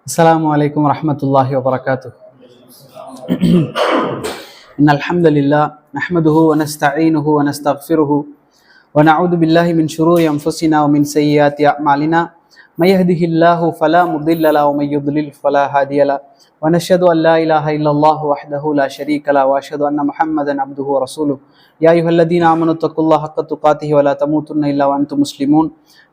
السلام عليكم ورحمة الله وبركاته. إن الحمد لله نحمده ونستعينه ونستغفره ونعوذ بالله من شرور أنفسنا ومن سيئات أعمالنا. من يهده الله فلا مضل له ومن يضلل فلا هادي له. ونشهد أن لا إله إلا الله وحده لا شريك له وأشهد أن محمدا عبده ورسوله. يا أيها الذين آمنوا اتقوا الله حق تقاته ولا تموتن إلا وأنتم مسلمون.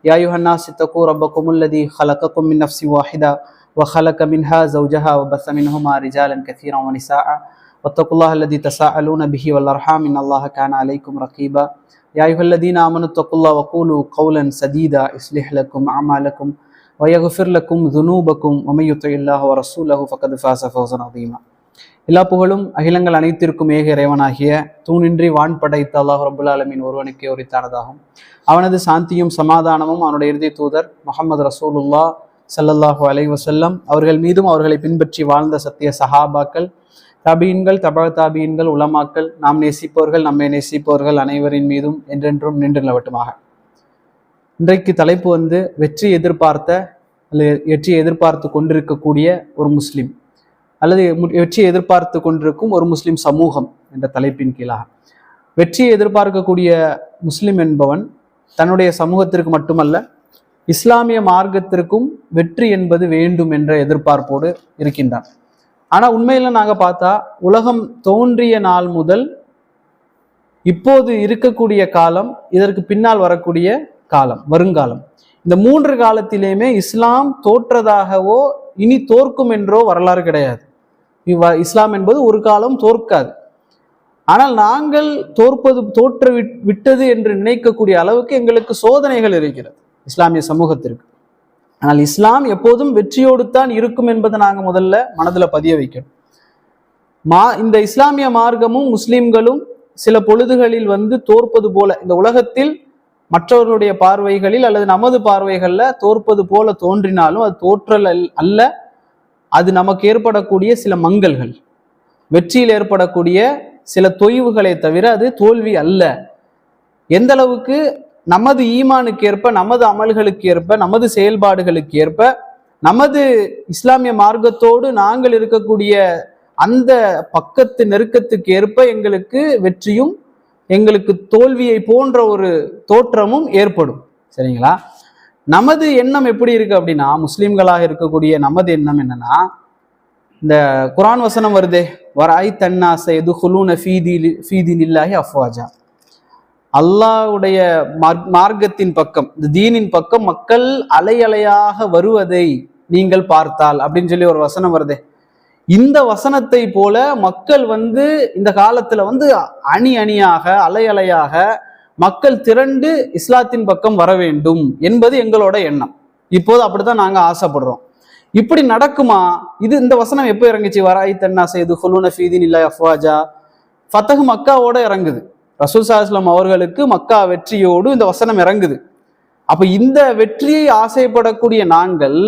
يا أيها الناس اتقوا ربكم الذي خلقكم من نفس واحدة وخلق منها زوجها وبث منهما رجالا كثيرا ونساء واتقوا الله الذي تساءلون به والأرحام إن الله كان عليكم رقيبا. يا أيها الذين آمنوا اتقوا الله وقولوا قولا سديدا يصلح لكم أعمالكم ويغفر لكم ذنوبكم ومن يطع الله ورسوله فقد فاز فوزا عظيما. எல்லா புகழும் அகிலங்கள் அனைத்திற்கும் ஏக இறைவனாகிய தூணின்றி வான் படைத்த அல்லாஹ் ரப்புல் ஆலமீன் ஒருவனுக்கே உரித்தானதாகும். அவனது சாந்தியும் சமாதானமும் அவனுடைய இறுதி தூதர் முஹம்மது ரசூலுல்லாஹ் ஸல்லல்லாஹு அலைஹி வஸல்லம் அவர்கள் மீதும் அவர்களை பின்பற்றி வாழ்ந்த சத்திய சஹாபாக்கள், தபீன்கள், தபா தாபீன்கள், உலமாக்கள், நாம் நேசிப்பவர்கள், நம்மை நேசிப்பவர்கள் அனைவரின் மீதும் என்றென்றும் நின்று நிலவட்டுமாக. இன்றைக்கு தலைப்பு வெற்றி எதிர்பார்த்த அல்லது வெற்றியை எதிர்பார்த்து கொண்டிருக்கக்கூடிய ஒரு முஸ்லிம் அல்லது வெற்றியை எதிர்பார்த்து கொண்டிருக்கும் ஒரு முஸ்லிம் சமூகம் என்ற தலைப்பின் கீழாக. வெற்றியை எதிர்பார்க்கக்கூடிய முஸ்லிம் என்பவன் தன்னுடைய சமூகத்திற்கு மட்டுமல்ல, இஸ்லாமிய மார்க்கத்திற்கும் வெற்றி என்பது வேண்டும் என்ற எதிர்பார்ப்போடு இருக்கின்றான். ஆனால் உண்மையில நாங்கள் பார்த்தா உலகம் தோன்றிய நாள் முதல் இப்போது இருக்கக்கூடிய காலம், இதற்கு பின்னால் வரக்கூடிய காலம், வருங்காலம், இந்த 3 காலத்திலேயுமே இஸ்லாம் தோற்றதாகவோ இனி தோற்கும் என்றோ வரலாறு கிடையாது. இஸ்லாம் என்பது ஒரு காலம் தோற்காது. ஆனால் நாங்கள் தோற்று விட்டது என்று நினைக்கக்கூடிய அளவுக்கு எங்களுக்கு சோதனைகள் இருக்கிறது இஸ்லாமிய சமூகத்திற்கு. ஆனால் இஸ்லாம் எப்போதும் வெற்றியோடு தான் இருக்கும் என்பதை நாங்கள் முதல்ல மனதில் பதிய வைக்கணும். இந்த இஸ்லாமிய மார்க்கமும் முஸ்லிம்களும் சில பொழுதுகளில் தோற்பது போல, இந்த உலகத்தில் மற்றவர்களுடைய பார்வைகளில் அல்லது நமது பார்வைகளில் தோற்பது போல தோன்றினாலும் அது தோற்றல் அல்ல. அது நமக்கு ஏற்படக்கூடிய சில மங்கல்கள், வெற்றியில் ஏற்படக்கூடிய சில தொய்வுகளை தவிர அது தோல்வி அல்ல. எந்த அளவுக்கு நமது ஈமானுக்கு ஏற்ப, நமது அமல்களுக்கு ஏற்ப, நமது செயல்பாடுகளுக்கு ஏற்ப, நமது இஸ்லாமிய மார்க்கத்தோடு நாங்கள் இருக்கக்கூடிய அந்த பக்கத்து நெருக்கத்துக்கு ஏற்ப எங்களுக்கு வெற்றியும் எங்களுக்கு தோல்வியை போன்ற ஒரு தோற்றமும் ஏற்படும். சரிங்களா? நமது எண்ணம் எப்படி இருக்கு அப்படின்னா, முஸ்லிம்களாக இருக்கக்கூடிய நமது எண்ணம் என்னன்னா, இந்த குர்ஆன் வசனம் வருதே, வராய் தன்னாஸ யதுகுலூன ஃபீ தீனில்லாஹி அஃப்வாஜா, அல்லாஹ்வுடைய மார்க்கத்தின் பக்கம், இந்த தீனின் பக்கம் மக்கள் அலை அலையாக வருவதை நீங்கள் பார்த்தால் அப்படின்னு சொல்லி ஒரு வசனம் வருதே. இந்த வசனத்தை போல மக்கள் இந்த காலத்துல அணி அணியாக, அலை அலையாக மக்கள் திரண்டு இஸ்லாத்தின் பக்கம் வர வேண்டும் என்பது எங்களோட எண்ணம். இப்போது அப்படித்தான் நாங்க ஆசைப்படுறோம். இப்படி நடக்குமா? இந்த வசனம் எப்போ இறங்குச்சு? வராய் தன்னாஸ யதுகுலூன ஃபீ தீனில்லாஹி அஃப்வாஜா, ஃபதஹ் மக்காவோட இறங்குது. ரசூல் ஸல்லல்லாஹு அலைஹி வஸல்லம் அவர்களுக்கு மக்கா வெற்றியோடு இந்த வசனம் இறங்குது. அப்ப இந்த வெற்றியை ஆசைப்படக்கூடிய நாங்கள்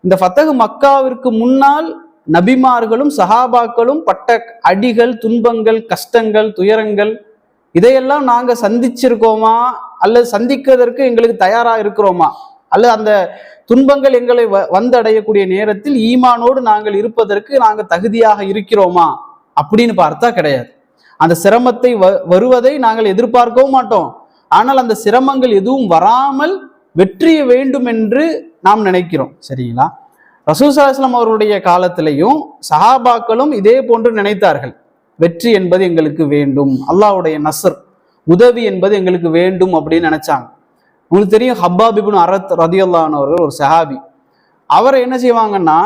இந்த ஃபதஹ் மக்காவிற்கு முன்னால் நபிமார்களும் சஹாபாக்களும் பட்ட அடிகள், துன்பங்கள், கஷ்டங்கள், துயரங்கள் இதையெல்லாம் நாங்க சந்திச்சிருக்கோமா அல்லது சந்திக்கிறதற்கு எங்களுக்கு தயாரா இருக்கிறோமா, அல்லது அந்த துன்பங்கள் எங்களை வந்தடையக்கூடிய நேரத்தில் ஈமானோடு நாங்கள் இருப்பதற்கு நாங்கள் தகுதியாக இருக்கிறோமா அப்படின்னு பார்த்தா கிடையாது. அந்த சிரமத்தை வருவதை நாங்கள் எதிர்பார்க்கவும் மாட்டோம். ஆனால் அந்த சிரமங்கள் எதுவும் வராமல் வெற்றிய வேண்டும் என்று நாம் நினைக்கிறோம். சரிங்களா? ரசூல் ஸல்லல்லாஹு அலைஹி வஸல்லம் அவருடைய காலத்திலையும் சஹாபாக்களும் இதே போன்று நினைத்தார்கள். வெற்றி என்பது எங்களுக்கு வேண்டும், அல்லாஹ்வுடைய நஸ்ர், உதவி என்பது எங்களுக்கு வேண்டும் அப்படின்னு நினைச்சாங்க. உங்களுக்கு தெரியும், ஹப்பாப் இப்னு அரத் ரலியல்லாஹு அன்ஹு அவர்கள் ஒரு சஹாபி. அவரை என்ன செய்வாங்கன்னா,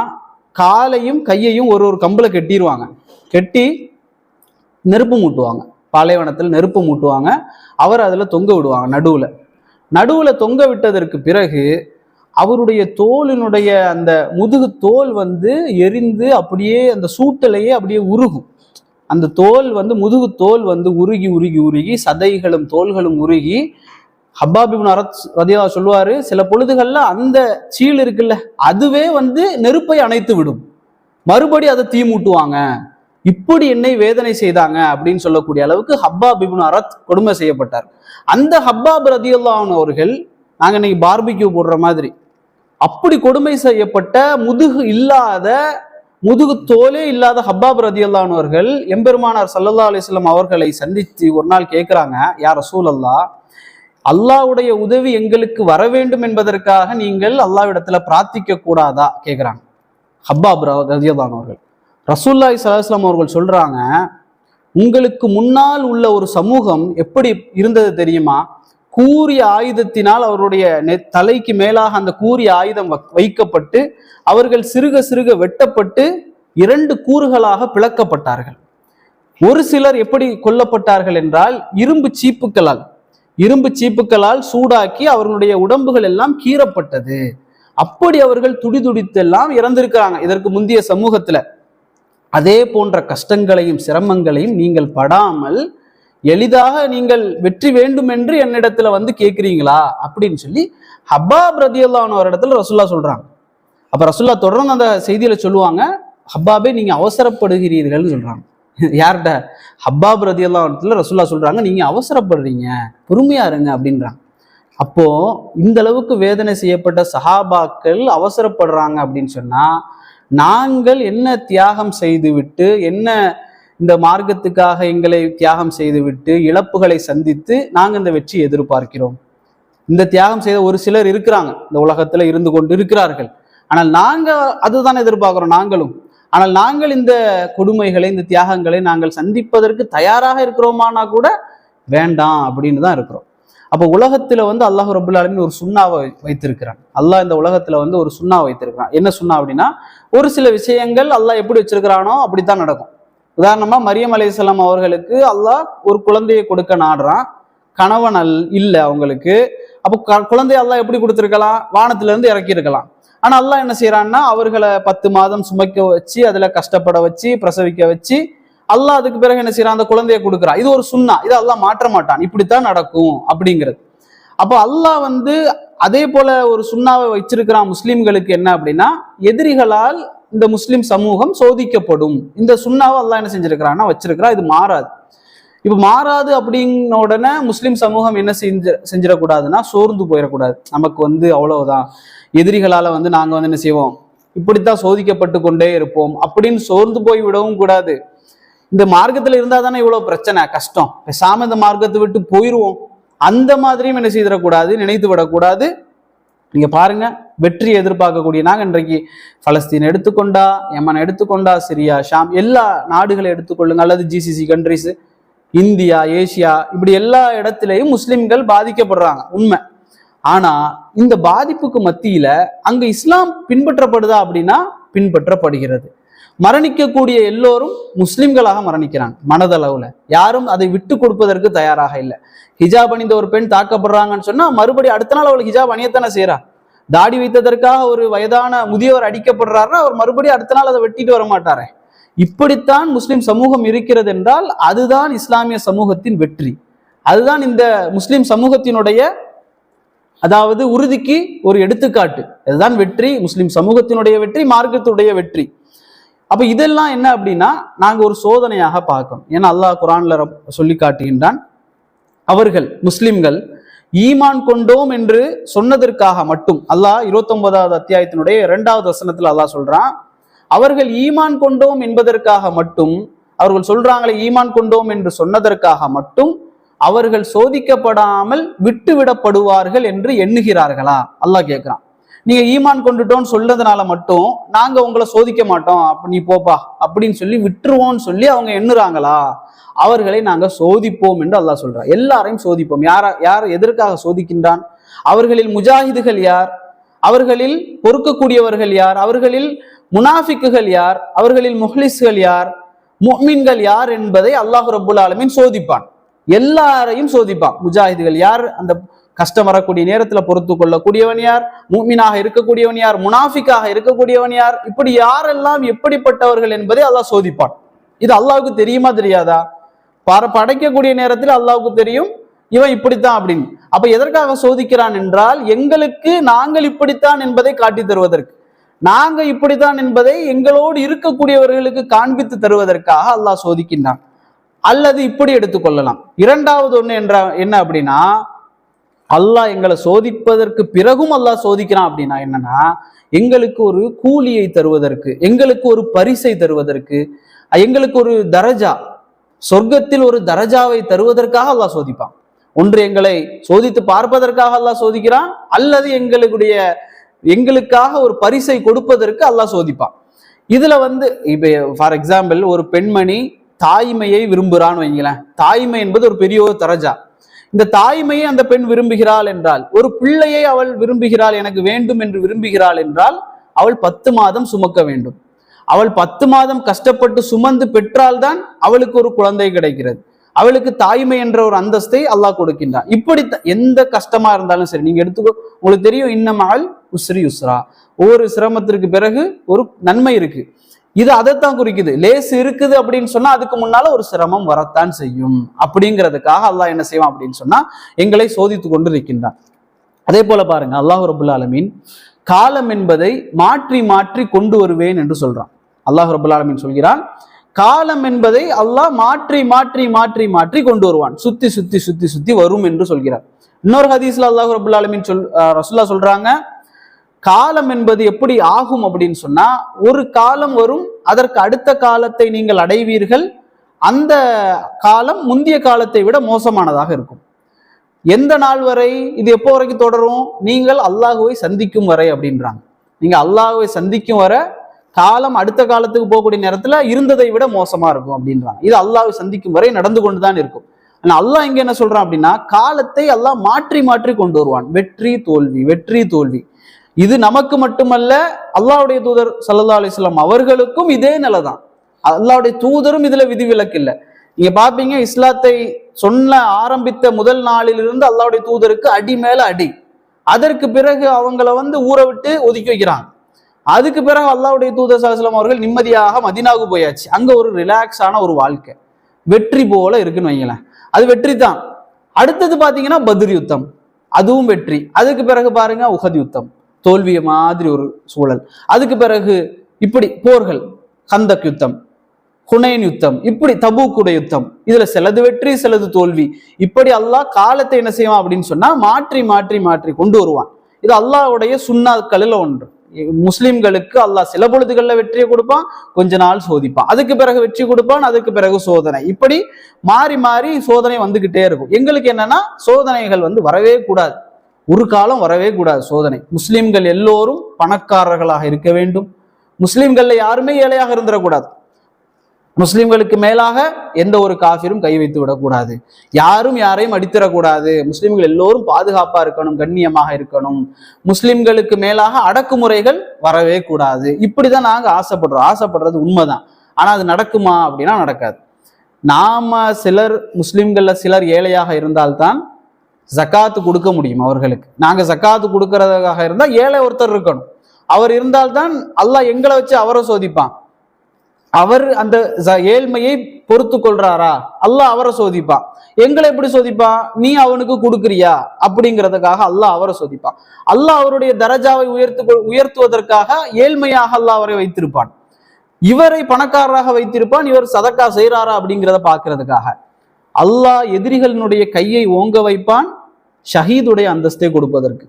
காலையும் கையையும் ஒரு கம்புல கட்டிடுவாங்க. கட்டி நெருப்பு மூட்டுவாங்க, பாலைவனத்தில் நெருப்பு மூட்டுவாங்க. அவர் அதில் தொங்க விடுவாங்க. நடுவுல தொங்க விட்டதற்கு பிறகு அவருடைய தோலினுடைய அந்த முதுகு தோல் எரிந்து அப்படியே அந்த சூட்டிலேயே அப்படியே உருகும். அந்த தோல் முதுகு தோல் உருகி உருகி உருகி சதைகளும் தோள்களும் உருகி, ஹப்பாப் இப்னு அரத் ரலியல்லாஹு அன்ஹு சொல்லுவாரு, சில பொழுதுகள்ல அந்த சீல் இருக்குல்ல அதுவே நெருப்பை அணைத்து விடும், மறுபடி அதை தீ மூட்டுவாங்க. இப்படி என்னை வேதனை செய்தாங்க அப்படின்னு சொல்லக்கூடிய அளவுக்கு ஹப்பாப் இப்னு அரத் கொடுமை செய்யப்பட்டார். அந்த ஹப்பாப் ரலியல்லாஹு அன்ஹு அவர்கள், நாங்க இன்னைக்கு பார்பிக்யூ போடுற மாதிரி அப்படி கொடுமை செய்யப்பட்ட முதுகு தோலே இல்லாத ஹப்பாப் ரதியல்லாஹு அன்ஹு அவர்கள் எம்பெருமானார் ஸல்லல்லாஹு அலைஹி வஸல்லம் அவர்களை சந்தித்து ஒரு நாள் கேட்கிறாங்க, யா ரசூலல்லாஹ், அல்லாஹ்வுடைய உதவி எங்களுக்கு வர வேண்டும் என்பதற்காக நீங்கள் அல்லாஹ்விடத்துல பிரார்த்திக்க கூடாதா கேட்கிறாங்க ஹப்பாப் ரதியல்லாஹு அன்ஹு அவர்கள். ரசூலுல்லாஹி ஸல்லல்லாஹு அலைஹி வஸல்லம் அவர்கள் சொல்றாங்க, உங்களுக்கு முன்னால் உள்ள ஒரு சமூகம் எப்படி இருந்தது தெரியுமா? கூரிய ஆயுதத்தினால் அவருடைய தலைக்கு மேலாக அந்த கூரிய ஆயுதம் வைக்கப்பட்டு அவர்கள் சிறுக சிறுக வெட்டப்பட்டு 2 கூறுகளாக பிளக்கப்பட்டார்கள். ஒரு சிலர் எப்படி கொல்லப்பட்டார்கள் என்றால் இரும்பு சீப்புக்களால் சூடாக்கி அவர்களுடைய உடம்புகள் எல்லாம் கீறப்பட்டது. அப்படி அவர்கள் துடிதுடித்தெல்லாம் இறந்திருக்கிறாங்க இதற்கு முந்தைய சமூகத்துல. அதே போன்ற கஷ்டங்களையும் சிரமங்களையும் நீங்கள் படாமல் எளிதாக நீங்கள் வெற்றி வேண்டும் என்று என்னிடத்துல வந்து கேட்கிறீங்களா அப்படின்னு சொல்லி ஹப்பாப் ரதியல்லாஹு அன்ஹு இடத்துல ரசூலுல்லாஹ் சொல்றாங்க. அப்ப ரசூலுல்லாஹ் தொடர்ந்து அந்த செய்தியில சொல்லுவாங்க, ஹப்பாபே நீங்க அவசரப்படுகிறீர்கள்னு சொல்றாங்க. யார்கிட்ட? ஹப்பாப் ரதியல்லாஹு அன்ஹு ரசூலுல்லாஹ் சொல்றாங்க, நீங்க அவசரப்படுறீங்க, பொறுமையா இருங்க அப்படின்றாங்க. அப்போ இந்த அளவுக்கு வேதனை செய்யப்பட்ட சஹாபாக்கள் அவசரப்படுறாங்க அப்படின்னு சொன்னா, நாங்கள் என்ன தியாகம் செய்துவிட்டு, என்ன இந்த மார்க்கத்துக்காக எங்களை தியாகம் செய்துவிட்டு இழப்புகளை சந்தித்து நாங்கள் இந்த வெற்றி எதிர்பார்க்கிறோம்? இந்த தியாகம் செய்த ஒரு சிலர் இருக்கிறாங்க, இந்த உலகத்துல இருந்து கொண்டு இருக்கிறார்கள். ஆனால் நாங்க அதுதான் எதிர்பார்க்கிறோம் நாங்களும். ஆனால் நாங்கள் இந்த கொடுமைகளை, இந்த தியாகங்களை நாங்கள் சந்திப்பதற்கு தயாராக இருக்கிறோமானா கூட வேண்டாம் அப்படின்னு தான் இருக்கிறோம். அப்ப உலகத்துல வந்து அல்லாஹ் ரப்புல் ஆலமீன் ஒரு சுன்னாவை வைத்திருக்கிறான். அல்லாஹ் இந்த உலகத்துல வந்து ஒரு சுன்னா வைத்திருக்கிறான். என்ன சுன்னா அப்படின்னா, ஒரு சில விஷயங்கள் அல்லாஹ் எப்படி வச்சிருக்கிறானோ அப்படித்தான் நடக்கும். உதாரணமா மரியம் அலைஹிஸ்ஸலாம் அவர்களுக்கு அல்லாஹ் ஒரு குழந்தையை கொடுக்க நாடுறான், கணவன் இல்லை அவங்களுக்கு. அப்போ குழந்தைய அல்லாஹ் எப்படி கொடுத்துருக்கலாம்? வானத்துல இருந்து இறக்கி இருக்கலாம். ஆனா அல்லாஹ் என்ன செய்யறான்னா, அவர்களை 10 மாதம் சுமைக்க வச்சு, அதுல கஷ்டப்பட வச்சு, பிரசவிக்க வச்சு, அல்லாஹ் அதுக்கு பிறகு என்ன செய்யறான்? அந்த குழந்தைய கொடுக்குறான். இது ஒரு சுன்னா, இது அல்லாஹ் மாற்ற மாட்டான், இப்படித்தான் நடக்கும் அப்படிங்கிறது. அப்போ அல்லாஹ் வந்து அதே போல ஒரு சுன்னாவை வச்சிருக்கிறான் முஸ்லிம்களுக்கு. என்ன அப்படின்னா, எதிரிகளால் இந்த முஸ்லிம் சமூகம் சோதிக்கப்படும். இந்த சுன்னாவை அல்லாஹ் என்ன செஞ்சிருக்கிறான்னா வச்சிருக்கிறா. இது மாறாது. இப்ப மாறாது அப்படின்ன உடனே முஸ்லிம் சமூகம் என்ன செஞ்சிடக்கூடாதுன்னா, சோர்ந்து போயிடக்கூடாது. நமக்கு வந்து அவ்வளவுதான், எதிரிகளால வந்து நாங்க வந்து என்ன செய்வோம், இப்படித்தான் சோதிக்கப்பட்டு கொண்டே இருப்போம் அப்படின்னு சோர்ந்து போய் விடவும் கூடாது. இந்த மார்க்கத்துல இருந்தா தானே இவ்வளவு பிரச்சனை கஷ்டம், பேசாம இந்த மார்க்கத்தை விட்டு போயிருவோம், அந்த மாதிரியும் என்ன செய்திடக்கூடாது, நினைத்து விடக்கூடாது. நீங்க பாருங்க, வெற்றி எதிர்பார்க்கக்கூடிய நாங்க இன்றைக்கு பலஸ்தீன் எடுத்துக்கொண்டா, யமன் எடுத்துக்கொண்டா, சிரியா, ஷாம், எல்லா நாடுகளை எடுத்துக்கொள்ளுங்க, அல்லது GCC கண்ட்ரிஸ், இந்தியா, ஏசியா, இப்படி எல்லா இடத்திலையும் முஸ்லிம்கள் பாதிக்கப்படுறாங்க, உண்மை. ஆனா இந்த பாதிப்புக்கு மத்தியில அங்க இஸ்லாம் பின்பற்றப்படுதா அப்படின்னா பின்பற்றப்படுகிறது. மரணிக்கக்கூடிய எல்லோரும் முஸ்லிம்களாக மரணிக்கிறாங்க. மனதளவுல யாரும் அதை விட்டு கொடுப்பதற்கு தயாராக இல்லை. ஹிஜாப் அணிந்த ஒரு பெண் தாக்கப்படுறாங்கன்னு சொன்னா மறுபடியும் அடுத்த நாள் அவளுக்கு ஹிஜாப் அணியத்தானே செய்யறா. தாடி வைத்ததற்காக ஒரு வயதான முதியவர் அடிக்கப்படுறாருன்னா அவர் மறுபடியும் அடுத்த நாள் அதை வெட்டிட்டு வர மாட்டாரே. இப்படித்தான் முஸ்லிம் சமூகம் இருக்கிறது என்றால் அதுதான் இஸ்லாமிய சமூகத்தின் வெற்றி. அதுதான் இந்த முஸ்லிம் சமூகத்தினுடைய அதாவது உறுதிக்கு ஒரு எடுத்துக்காட்டு. அதுதான் வெற்றி, முஸ்லிம் சமூகத்தினுடைய வெற்றி, மார்க்கத்துடைய வெற்றி. அப்ப இதெல்லாம் என்ன அப்படின்னா நாங்க ஒரு சோதனையாக பார்க்கணும். ஏன்னா அல்லாஹ் குர்ஆன்ல சொல்லி காட்டுகின்றான், அவர்கள் முஸ்லிம்கள் ஈமான் கொண்டோம் என்று சொன்னதற்காக மட்டும், அல்லாஹ் 29வது அத்தியாயத்தினுடைய 2வது வசனத்துல அல்லாஹ் சொல்றான், அவர்கள் ஈமான் கொண்டோம் என்பதற்காக மட்டும், அவர்கள் சொல்றாங்களே ஈமான் கொண்டோம் என்று சொன்னதற்காக மட்டும் அவர்கள் சோதிக்கப்படாமல் விட்டுவிடப்படுவார்கள் என்று எண்ணுகிறார்களா? அல்லாஹ் கேட்கிறான். நீங்க ஈமான் கொண்டுட்டோன்னு சொல்றதுனால மட்டும் நாங்க உங்களை சோதிக்க மாட்டோம், அப்ப நீ போப்பா அப்படின்னு சொல்லி விட்டுருவோம்னு சொல்லி அவங்க எண்ணுறாங்களா? அவர்களை நாங்க சோதிப்போம் என்று அல்லாஹ் சொல்றான். எல்லாரையும் சோதிப்போம். யார் எதற்காக சோதிக்கின்றான்? அவர்களில் முஜாஹிதுகள் யார், அவர்களில் பொறுக்கக்கூடியவர்கள் யார், அவர்களில் முனாஃபிக்குகள் யார், அவர்களில் முஹ்லிஸ்கள் யார், முஃமின்கள் யார் என்பதை அல்லாஹ் ரப்புல் ஆலமீன் சோதிப்பான். எல்லாரையும் சோதிப்பான். முஜாஹிதுகள் யார், அந்த கஷ்டம் வரக்கூடிய நேரத்துல பொறுத்து கொள்ளக்கூடியவன் யார், முஃமினாக இருக்கக்கூடியவன் யார், முனாஃபிக்காக இருக்கக்கூடியவன் யார், இப்படி யாரெல்லாம் எப்படிப்பட்டவர்கள் என்பதை அல்லாஹ் சோதிப்பான். இது அல்லாஹ்வுக்கு தெரியுமா தெரியாதா? படைக்கக்கூடிய நேரத்தில் அல்லாஹ்வுக்கு தெரியும் இவன் இப்படித்தான் அப்படின்னு. அப்ப எதற்காக சோதிக்கிறான் என்றால் எங்களுக்கு நாங்கள் இப்படித்தான் என்பதை காட்டி தருவதற்கு, நாங்க இப்படித்தான் என்பதை எங்களோடு இருக்கக்கூடியவர்களுக்கு காண்பித்து தருவதற்காக அல்லாஹ் சோதிக்கின்றான். அல்லது இப்படி எடுத்துக்கொள்ளலாம். இரண்டாவது ஒண்ணு என்ன அப்படின்னா, அல்லாஹ் எங்களை சோதிப்பதற்கு பிறகும் அல்லாஹ் சோதிக்கிறான் அப்படின்னா என்னன்னா, எங்களுக்கு ஒரு கூலியை தருவதற்கு, எங்களுக்கு ஒரு பரிசை தருவதற்கு, எங்களுக்கு ஒரு தரஜா, சொர்க்கத்தில் ஒரு தரஜாவை தருவதற்காக அல்லாஹ் சோதிப்பான். ஒன்று எங்களை சோதித்து பார்ப்பதற்காக அல்லாஹ் சோதிக்கிறான், அல்லது எங்களுக்காக ஒரு பரிசை கொடுப்பதற்கு அல்லாஹ் சோதிப்பான். இதுல இப்ப ஃபார் எக்ஸாம்பிள் ஒரு பெண்மணி தாய்மையை விரும்புறான்னு வைங்களேன். தாய்மை என்பது ஒரு பெரிய ஒரு தரஜா. இந்த தாய்மையை அந்த பெண் விரும்புகிறாள் என்றால், ஒரு பிள்ளையை அவள் விரும்புகிறாள், எனக்கு வேண்டும் என்று விரும்புகிறாள் என்றால், அவள் 10 மாதம் சுமக்க வேண்டும். அவள் 10 மாதம் கஷ்டப்பட்டு சுமந்து பெற்றால்தான் அவளுக்கு ஒரு குழந்தை கிடைக்கிறது. அவளுக்கு தாய்மை என்ற ஒரு அந்தஸ்தை அல்லாஹ் கொடுக்கின்றான். இப்படி எந்த கஷ்டமா இருந்தாலும் சரி, நீங்க எடுத்துக்கோ, உங்களுக்கு தெரியும், இன்னமல் உஸ்ரி யுஸ்ரா, ஒவ்வொரு சிரமத்திற்கு பிறகு ஒரு நன்மை இருக்கு. இது அதைத்தான் குறிக்குது. லேசு இருக்குது அப்படின்னு சொன்னா அதுக்கு முன்னால ஒரு சிரமம் வரத்தான் செய்யும். அப்படிங்கிறதுக்காக அல்லாஹ் என்ன செய்வான் அப்படின்னு சொன்னா எங்களை சோதித்து கொண்டு இருக்கின்றான். அதே போல பாருங்க, அல்லாஹ் ரபுல் ஆலமீன் காலம் என்பதை மாற்றி மாற்றி கொண்டு வருவேன் என்று சொல்றான். அல்லாஹ் ரபுல் ஆலமீன் சொல்கிறான், காலம் என்பதை அல்லாஹ் மாற்றி மாற்றி மாற்றி மாற்றி கொண்டு வருவான், சுத்தி சுத்தி சுத்தி சுத்தி வரும் என்று சொல்கிறார். இன்னொரு ஹதீஸ்ல அல்லாஹ் ரபுல் ஆலமீன் ரசூலுல்லாஹ் சொல்றாங்க, காலம் என்பது எப்படி ஆகும் அப்படின்னு சொன்னா, ஒரு காலம் வரும், அதற்கு அடுத்த காலத்தை நீங்கள் அடைவீர்கள், அந்த காலம் முந்தைய காலத்தை விட மோசமானதாக இருக்கும். எந்த நாள் வரை? இது எப்போ வரைக்கும் தொடரும்? நீங்கள் அல்லாஹுவை சந்திக்கும் வரை அப்படின்றாங்க. நீங்க அல்லாஹுவை சந்திக்கும் வரை காலம் அடுத்த காலத்துக்கு போகக்கூடிய நேரத்துல இருந்ததை விட மோசமா இருக்கும் அப்படின்றாங்க. இது அல்லாஹ்வை சந்திக்கும் வரை நடந்து கொண்டுதான் இருக்கும். ஆனா அல்லாஹ் இங்க என்ன சொல்றான் அப்படின்னா, காலத்தை அல்லாஹ் மாற்றி மாற்றி கொண்டு வருவான். வெற்றி தோல்வி, வெற்றி தோல்வி. இது நமக்கு மட்டுமல்ல, அல்லாஹ்வுடைய தூதர் ஸல்லல்லாஹு அலைஹி வஸல்லம் அவர்களுக்கும் இதே நிலைதான். அல்லாஹ்வுடைய தூதரும் இதுல விதிவிலக்கு இல்லை. நீங்க பாப்பீங்க, இஸ்லாத்தை சொன்ன ஆரம்பித்த முதல் நாளிலிருந்து அல்லாஹ்வுடைய தூதருக்கு அடி மேல அடி. அதற்கு பிறகு அவங்கள ஊற விட்டு ஒதுக்கி வைக்கிறாங்க. அதுக்கு பிறகு அல்லாஹ்வுடைய தூதர் ஸல்லல்லாஹு அலைஹி வஸல்லம் அவர்கள் நிம்மதியாக மதீனாவுக்கு போயாச்சு. அங்க ஒரு ரிலாக்ஸான ஒரு வாழ்க்கை, வெற்றி போல இருக்குன்னு வைங்களேன். அது வெற்றி தான். அடுத்தது பாத்தீங்கன்னா பத்ர் யுத்தம், அதுவும் வெற்றி. அதுக்கு பிறகு பாருங்க உஹத் யுத்தம், தோல்விய மாதிரி ஒரு சூழல். அதுக்கு பிறகு இப்படி போர்கள், கந்தக் யுத்தம், ஹுனைன் யுத்தம், இப்படி தபூக்குடைய யுத்தம். இதுல சிலது வெற்றி, சிலது தோல்வி. இப்படி அல்லாஹ் காலத்தை என்ன செய்வான் அப்படின்னு சொன்னா மாற்றி மாற்றி மாற்றி கொண்டு வருவான். இது அல்லாஹ்வுடைய சுன்னாக்களில் ஒன்று. முஸ்லிம்களுக்கு அல்லாஹ் சில பொழுதுகள்ல வெற்றியை கொடுப்பான், கொஞ்ச நாள் சோதிப்பான், அதுக்கு பிறகு வெற்றி கொடுப்பான், அதுக்கு பிறகு சோதனை. இப்படி மாறி மாறி சோதனை வந்துகிட்டே இருக்கும். எங்களுக்கு என்னன்னா, சோதனைகள் வரவே கூடாது, ஒரு காலம் வரவே கூடாது சோதனை. முஸ்லிம்கள் எல்லோரும் பணக்காரர்களாக இருக்க வேண்டும். முஸ்லிம்கள்ல யாருமே ஏழையாக இருந்துடக்கூடாது. முஸ்லிம்களுக்கு மேலாக எந்த ஒரு காஃபிரும் கை வைத்து விடக்கூடாது. யாரும் யாரையும் அடித்திடக்கூடாது. முஸ்லிம்கள் எல்லோரும் பாதுகாப்பா இருக்கணும், கண்ணியமாக இருக்கணும். முஸ்லிம்களுக்கு மேலாக அடக்குமுறைகள் வரவே கூடாது. இப்படிதான் நாங்க ஆசைப்படுறது உண்மைதான். ஆனா அது நடக்குமா அப்படின்னா நடக்காது. நாம முஸ்லிம்கள்ல சிலர் ஏழையாக இருந்தால்தான் ஜக்காத்து கொடுக்க முடியும் அவர்களுக்கு. நாங்க ஜக்காத்து கொடுக்கறதாக இருந்தா ஏழை ஒருத்தர் இருக்கணும். அவர் இருந்தால்தான் அல்லாஹ் எங்களை வச்சு அவரை சோதிப்பான். அவர் அந்த ஏழ்மையை பொறுத்து கொள்றாரா, அல்லாஹ் அவரை சோதிப்பான். எங்களை எப்படி சோதிப்பான்? நீ அவனுக்கு கொடுக்குறியா அப்படிங்கிறதுக்காக அல்லாஹ் அவரை சோதிப்பான். அல்லாஹ் அவருடைய தரஜாவை உயர்த்துவதற்காக ஏழ்மையாக அல்லாஹ் அவரை வைத்திருப்பான். இவரை பணக்காரராக வைத்திருப்பான். இவர் சதக்கா செய்யறாரா அப்படிங்கிறத பாக்குறதுக்காக அல்லாஹ் எதிரிகளினுடைய கையை ஓங்க வைப்பான், ஷஹீதுடைய அந்தஸ்தை கொடுப்பதற்கு.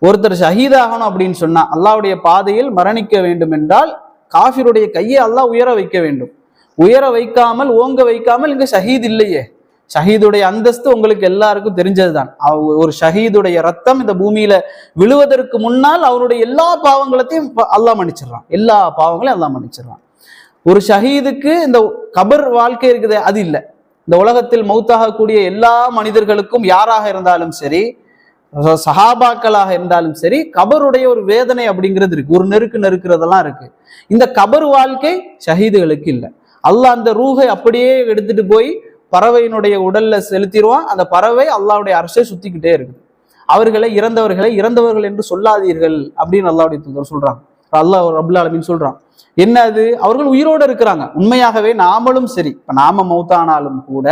ஒருத்தர் ஷஹீதாகணும் அப்படின்னு சொன்னா, அல்லாஹ்வுடைய பாதையில் மரணிக்க வேண்டும் என்றால் காஃபிருடைய கையை அல்லாஹ் உயர வைக்க வேண்டும். உயர வைக்காமல், ஓங்க வைக்காமல் இங்க ஷஹீத் இல்லையே. ஷஹீதுடைய அந்தஸ்து உங்களுக்கு எல்லாருக்கும் தெரிஞ்சதுதான். ஒரு ஷஹீதுடைய ரத்தம் இந்த பூமியில விழுவதற்கு முன்னால் அவருடைய எல்லா பாவங்களையும் அல்லாஹ் மன்னிச்சிடறான். எல்லா பாவங்களையும் அல்லாஹ் மன்னிச்சிடறான். ஒரு ஷஹீதுக்கு இந்த கபர் வாழ்க்கை இருக்குது, அது இல்லை. இந்த உலகத்தில் மௌத்தாகக்கூடிய எல்லா மனிதர்களுக்கும் யாராக இருந்தாலும் சரி, சஹாபாக்களாக இருந்தாலும் சரி, கபருடைய ஒரு வேதனை அப்படிங்கிறது இருக்கு, ஒரு நெருக்குறதெல்லாம் இருக்கு. இந்த கபர் வாழ்க்கை ஷஹீதுகளுக்கு இல்லை. அல்லாஹ் அந்த ரூஹை அப்படியே எடுத்துட்டு போய் பறவையினுடைய உடல்ல செலுத்திடுவான். அந்த பறவை அல்லாஹ்வுடைய அர்ஷை சுத்திக்கிட்டே இருக்குது. அவர்களை இறந்தவர்கள் என்று சொல்லாதீர்கள் அப்படின்னு அல்லாஹ்வுடைய தூதர் சொல்றாங்க. அல்லாஹ் ரப்புல் ஆலமீன் சொல்றான். என்ன அது? அவர்கள் உயிரோடு இருக்கிறாங்க. உண்மையாகவே நாமளும் சரி, இப்ப நாம மௌத்தானாலும் கூட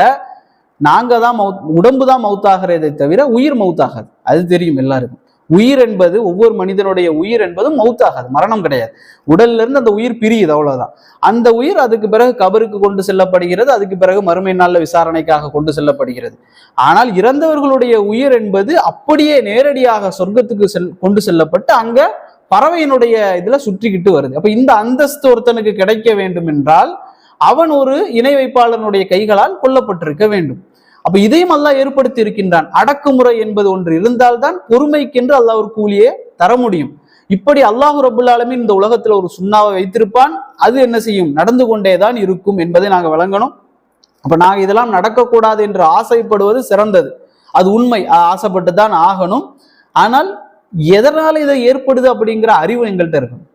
நாங்க தான் உடம்பு தான் மௌத்தாகிறதை தவிர உயிர் மௌத்தாகாது. அது தெரியும் எல்லாருக்கும். உயிர் என்பது, ஒவ்வொரு மனிதனுடைய உயிர் என்பது மௌத்தாகாது, மரணம் கிடையாது. உடல்ல இருந்து அந்த உயிர் பிரியுது, அவ்வளவுதான். அந்த உயிர் அதுக்கு பிறகு கபருக்கு கொண்டு செல்லப்படுகிறது, அதுக்கு பிறகு மறுமை நாள்ல விசாரணைக்காக கொண்டு செல்லப்படுகிறது. ஆனால் இறந்தவர்களுடைய உயிர் என்பது அப்படியே நேரடியாக சொர்க்கத்துக்கு கொண்டு செல்லப்பட்டு அங்க பறவையினுடைய இதுல சுற்றிக்கிட்டு வருது. அப்ப இந்த அந்தஸ்து ஒருத்தனுக்கு கிடைக்க வேண்டும் என்றால் அவன் ஒரு இணை வைப்பாளனுடைய கைகளால் கொல்லப்பட்டிருக்க வேண்டும். அப்ப இதையும் அல்லாஹ் ஏற்படுத்தி இருக்கின்றான். அடக்குமுறை என்பது ஒன்று இருந்தால்தான் பொறுமைக்கென்று அல்லாஹ் ஒரு கூலியே தர முடியும். இப்படி அல்லாஹ் ரப்புல் ஆலமீன் இந்த உலகத்துல ஒரு சுண்ணாவை வைத்திருப்பான். அது என்ன செய்யும்? நடந்து கொண்டேதான் இருக்கும் என்பதை நாங்க விளங்கணும். அப்ப நாங்க இதெல்லாம் நடக்கக்கூடாது என்று ஆசைப்படுவது சிறந்தது, அது உண்மை, ஆசைப்பட்டு தான் ஆகணும். ஆனால் எதனால இதை ஏற்படுது அப்படிங்கிற அறிவு எங்கள்கிட்ட இருக்கணும்.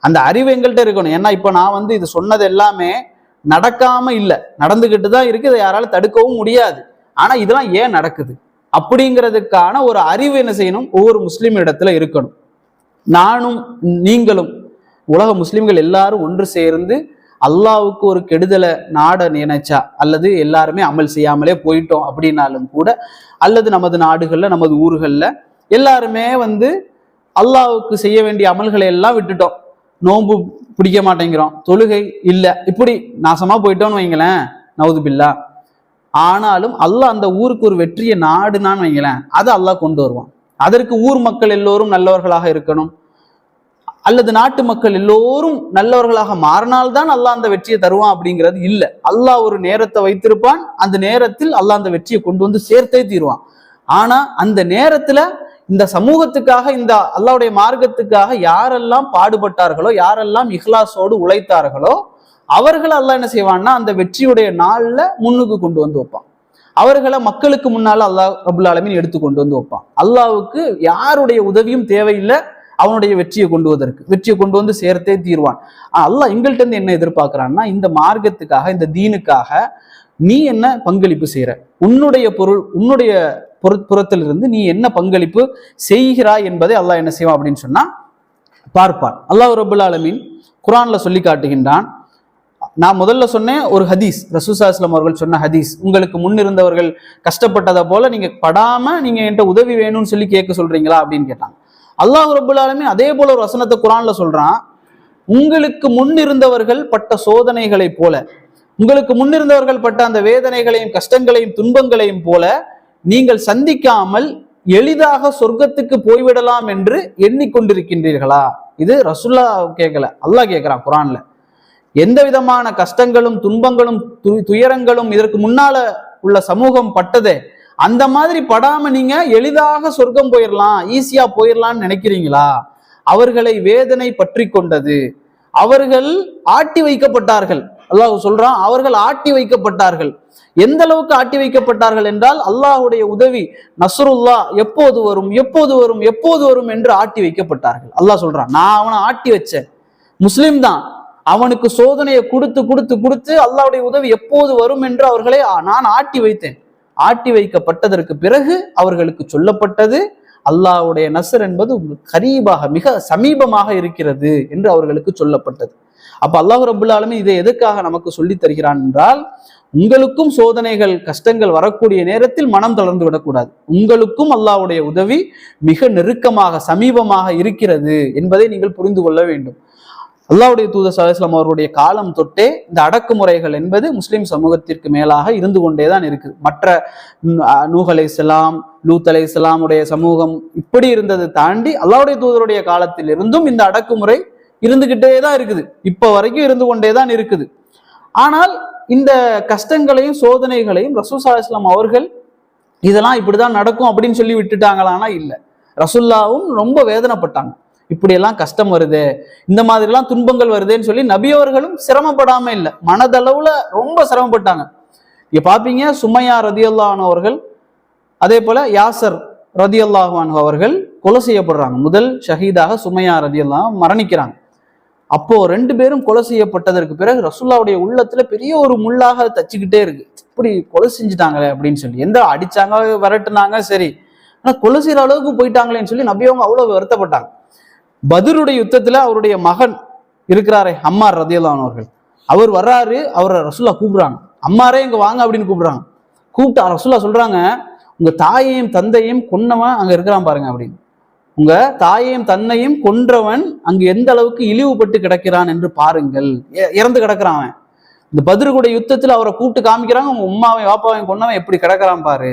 அந்த அறிவு எங்கள்கிட்ட இருக்கணும். ஏன்னா இப்ப நான் இது சொன்னது எல்லாமே நடக்காம இல்லை, நடந்துகிட்டு தான் இருக்கு, இதை யாராலும் தடுக்கவும் முடியாது. ஆனா இதெல்லாம் ஏன் நடக்குது அப்படிங்கிறதுக்கான ஒரு அறிவு என்ன செய்யணும்? ஒவ்வொரு முஸ்லீம் இடத்துல இருக்கணும். நானும் நீங்களும் உலக முஸ்லிம்கள் எல்லாரும் ஒன்று சேர்ந்து அல்லாவுக்கு ஒரு கெடுதலை நாட நினைச்சா, அல்லது எல்லாருமே அமல் செய்யாமலே போயிட்டோம் அப்படின்னாலும் கூட, அல்லது நமது நாடுகள்ல நமது ஊர்கள்ல எல்லாருமே அல்லாவுக்கு செய்ய வேண்டிய அமல்களை எல்லாம் விட்டுட்டோம், நோன்பு பிடிக்க மாட்டேங்கிறோம், தொழுகை இல்லை, இப்படி நாசமா போயிட்டோம்னு வைங்களேன், நவுது பில்லா. ஆனாலும் அல்லாஹ் அந்த ஊருக்கு ஒரு வெற்றியை நாடுனான்னு வைங்களேன், அதை அல்லாஹ் கொண்டு வருவான். அதற்கு ஊர் மக்கள் எல்லோரும் நல்லவர்களாக இருக்கணும், அல்லது நாட்டு மக்கள் எல்லோரும் நல்லவர்களாக மாறினால்தான் அல்லாஹ் அந்த வெற்றியை தருவான் அப்படிங்கிறது இல்லை. அல்லாஹ் ஒரு நேரத்தை வைத்திருப்பான், அந்த நேரத்தில் அல்லாஹ் அந்த வெற்றியை கொண்டு சேர்த்தே தீருவான். ஆனா அந்த நேரத்துல இந்த சமூகத்துக்காக, இந்த அல்லாஹ்வுடைய மார்க்கத்துக்காக யாரெல்லாம் பாடுபட்டார்களோ, யாரெல்லாம் இஹ்லாஸோடு உழைத்தார்களோ, அவர்களை அல்லாஹ் என்ன செய்வான்னா அந்த வெற்றியுடைய நாள்ல முன்னுக்கு கொண்டு வைப்பான். அவர்களை மக்களுக்கு முன்னால அல்லாஹ் ரப்புல் ஆலமீன் எடுத்து கொண்டு வைப்பான். அல்லாஹ்வுக்கு யாருடைய உதவியும் தேவையில்லை அவனுடைய வெற்றியை கொண்டு சேர்த்தே தீர்வான். அல்லாஹ் எங்கள்கிட்ட இருந்து என்ன எதிர்பார்க்கிறான்னா, இந்த மார்க்கத்துக்காக, இந்த தீனுக்காக நீ என்ன பங்களிப்பு செய்யற, உன்னுடைய பொருள், உன்னுடைய புறத்திலிருந்து நீ என்ன பங்களிப்பு செய்கிறாய் என்பதை அல்லாஹ் என்ன செய்வான் அப்படின்னு சொன்னா பார்ப்பான். அல்லாஹ் ரப்புல் ஆலமீன் குர்ஆன்ல சொல்லி காட்டுகின்றான். நான் முதல்ல சொன்னேன் ஒரு ஹதீஸ், ரசூலுல்லாஹி ஸல்லல்லாஹு அலைஹி வஸல்லம் அவர்கள் சொன்ன ஹதீஸ், உங்களுக்கு முன் இருந்தவர்கள் கஷ்டப்பட்டதை போல நீங்க படாம நீங்க என்கிட்ட உதவி வேணும்னு சொல்லி கேட்க சொல்றீங்களா அப்படின்னு கேட்டாங்க. அல்லாஹ் ரப்புல் ஆலமீன் அதே போல ஒரு வசனத்தை குர்ஆன்ல சொல்றான், உங்களுக்கு முன் இருந்தவர்கள் பட்ட சோதனைகளை போல, உங்களுக்கு முன்னிருந்தவர்கள் பட்ட அந்த வேதனைகளையும் கஷ்டங்களையும் துன்பங்களையும் போல நீங்கள் சந்திக்காமல் எளிதாக சொர்க்கத்துக்கு போய்விடலாம் என்று எண்ணிக்கொண்டிருக்கின்றீர்களா? இது ரசூலுல்லா கேட்கல, அல்லாஹ் கேட்கிறான் குர்ஆன்ல. எந்த விதமான கஷ்டங்களும் துன்பங்களும் துயரங்களும் இதற்கு முன்னால உள்ள சமூகம் பட்டதே, அந்த மாதிரி படாம நீங்க எளிதாக சொர்க்கம் போயிடலாம், ஈஸியா போயிடலாம்னு நினைக்கிறீங்களா? அவர்களை வேதனை பற்றி கொண்டது, அவர்கள் ஆட்டி வைக்கப்பட்டார்கள். அல்லாஹ் சொல்றான், அவர்கள் ஆட்டி வைக்கப்பட்டார்கள். எந்த அளவுக்கு ஆட்டி வைக்கப்பட்டார்கள் என்றால், அல்லாஹுடைய உதவி நஸ்ருல்லா எப்போது வரும் எப்போது வரும் எப்போது வரும் என்று ஆட்டி வைக்கப்பட்டார்கள். அல்லாஹ் சொல்றான், நான் அவனை ஆட்டி வச்சேன், முஸ்லிம் தான், அவனுக்கு சோதனையை கொடுத்து கொடுத்து கொடுத்து அல்லாஹ்வுடைய உதவி எப்போது வரும் என்று அவர்களை நான் ஆட்டி வைத்தேன். ஆட்டி வைக்கப்பட்டதற்கு பிறகு அவர்களுக்கு சொல்லப்பட்டது, அல்லாஹ்வுடைய நஸ்ர் என்பது கரீபாக, மிக சமீபமாக இருக்கிறது என்று அவர்களுக்கு சொல்லப்பட்டது. அப்ப அல்லாஹ் ரப்புல் ஆலமீன் இதை எதுக்காக நமக்கு சொல்லி தருகிறான் என்றால், உங்களுக்கும் சோதனைகள் கஷ்டங்கள் வரக்கூடிய நேரத்தில் மனம் தளர்ந்து விடக்கூடாது, உங்களுக்கும் அல்லாஹ்வுடைய உதவி மிக நெருக்கமாக சமீபமாக இருக்கிறது என்பதை நீங்கள் புரிந்து கொள்ள வேண்டும். அல்லாஹ்வுடைய தூதர் ஸல்லல்லாஹு அலைஹி வஸல்லம் அவருடைய காலம் தொட்டே இந்த அடக்குமுறைகள் என்பது முஸ்லிம் சமூகத்திற்கு மேலாக இருந்து கொண்டேதான் இருக்குது. மற்ற நூஹ் அலைஹிஸ்ஸலாம், லூத் அலைஹிஸ்ஸலாம் உடைய சமூகம் இப்படி இருந்ததை தாண்டி அல்லாஹ்வுடைய தூதருடைய காலத்தில் இருந்தும் இந்த அடக்குமுறை இருந்துகிட்டே தான் இருக்குது, இப்ப வரைக்கும் இருந்து கொண்டேதான் இருக்குது. ஆனால் இந்த கஷ்டங்களையும் சோதனைகளையும் ரசூல் ஸல்லல்லாஹு அலைஹி வஸல்லம் அவர்கள் இதெல்லாம் இப்படிதான் நடக்கும் அப்படின்னு சொல்லி விட்டுட்டாங்களானா இல்ல, ரசூலுல்லாவும் ரொம்ப வேதனைப்பட்டாங்க. இப்படியெல்லாம் கஷ்டம் வருது, இந்த மாதிரி எல்லாம் துன்பங்கள் வருதுன்னு சொல்லி நபி அவர்களும் சிரமப்படாம இல்லை, மனதளவுல ரொம்ப சிரமப்பட்டாங்க. இங்க பாப்பீங்க, சுமையா ரதியல்லாஹு அன்ஹு அவர்கள், அதே போல யாசர் ரதியல்லாஹு அன்ஹு அவர்கள் கொலை செய்யப்படுறாங்க. முதல் ஷஹீதாக சுமையா ரதியல்லாஹு மரணிக்கிறாங்க. அப்போ ரெண்டு பேரும் கொலை செய்யப்பட்டதற்கு பிறகு ரசூலுல்லாஹ்வுடைய உள்ளத்துல பெரிய ஒரு முள்ளாக தச்சுக்கிட்டே இருக்கு, இப்படி கொலை செஞ்சுட்டாங்களே அப்படின்னு சொல்லி. எந்த அடிச்சாங்க விரட்டுனாங்க சரி, ஆனா கொலை செய்யற அளவுக்கு போயிட்டாங்களேன்னு சொல்லி நபி அவங்க அவ்வளவு வருத்தப்பட்டாங்க. பத்ருடைய யுத்தத்துல அவருடைய மகன் இருக்கிறாரே அம்மார் ரதியல்லாஹு அன்ஹு அவர்கள், அவர் வர்றாரு, அவரை ரசூலுல்லாஹ் கூப்பிடுறாங்க, அம்மாரே இங்க வாங்க அப்படின்னு கூப்பிடுறாங்க. கூப்பிட்டா ரசூலுல்லாஹ் சொல்றாங்க, உங்க தாயையும் தந்தையும் கொன்னவன் அங்க இருக்கிறான் பாருங்க அப்படின்னு. உங்க தாயையும் தன்னையும் கொன்றவன் அங்கு எந்த அளவுக்கு இழிவுபட்டு கிடக்கிறான் என்று பாருங்கள். இறந்து கிடக்கிறான் அவன். இந்த பத்ருடைய யுத்தத்துல அவரை கூப்பிட்டு காமிக்கிறாங்க, உங்க உம்மாவையும் வாப்பாவையும் கொண்டவன் எப்படி கிடக்கிறான் பாரு,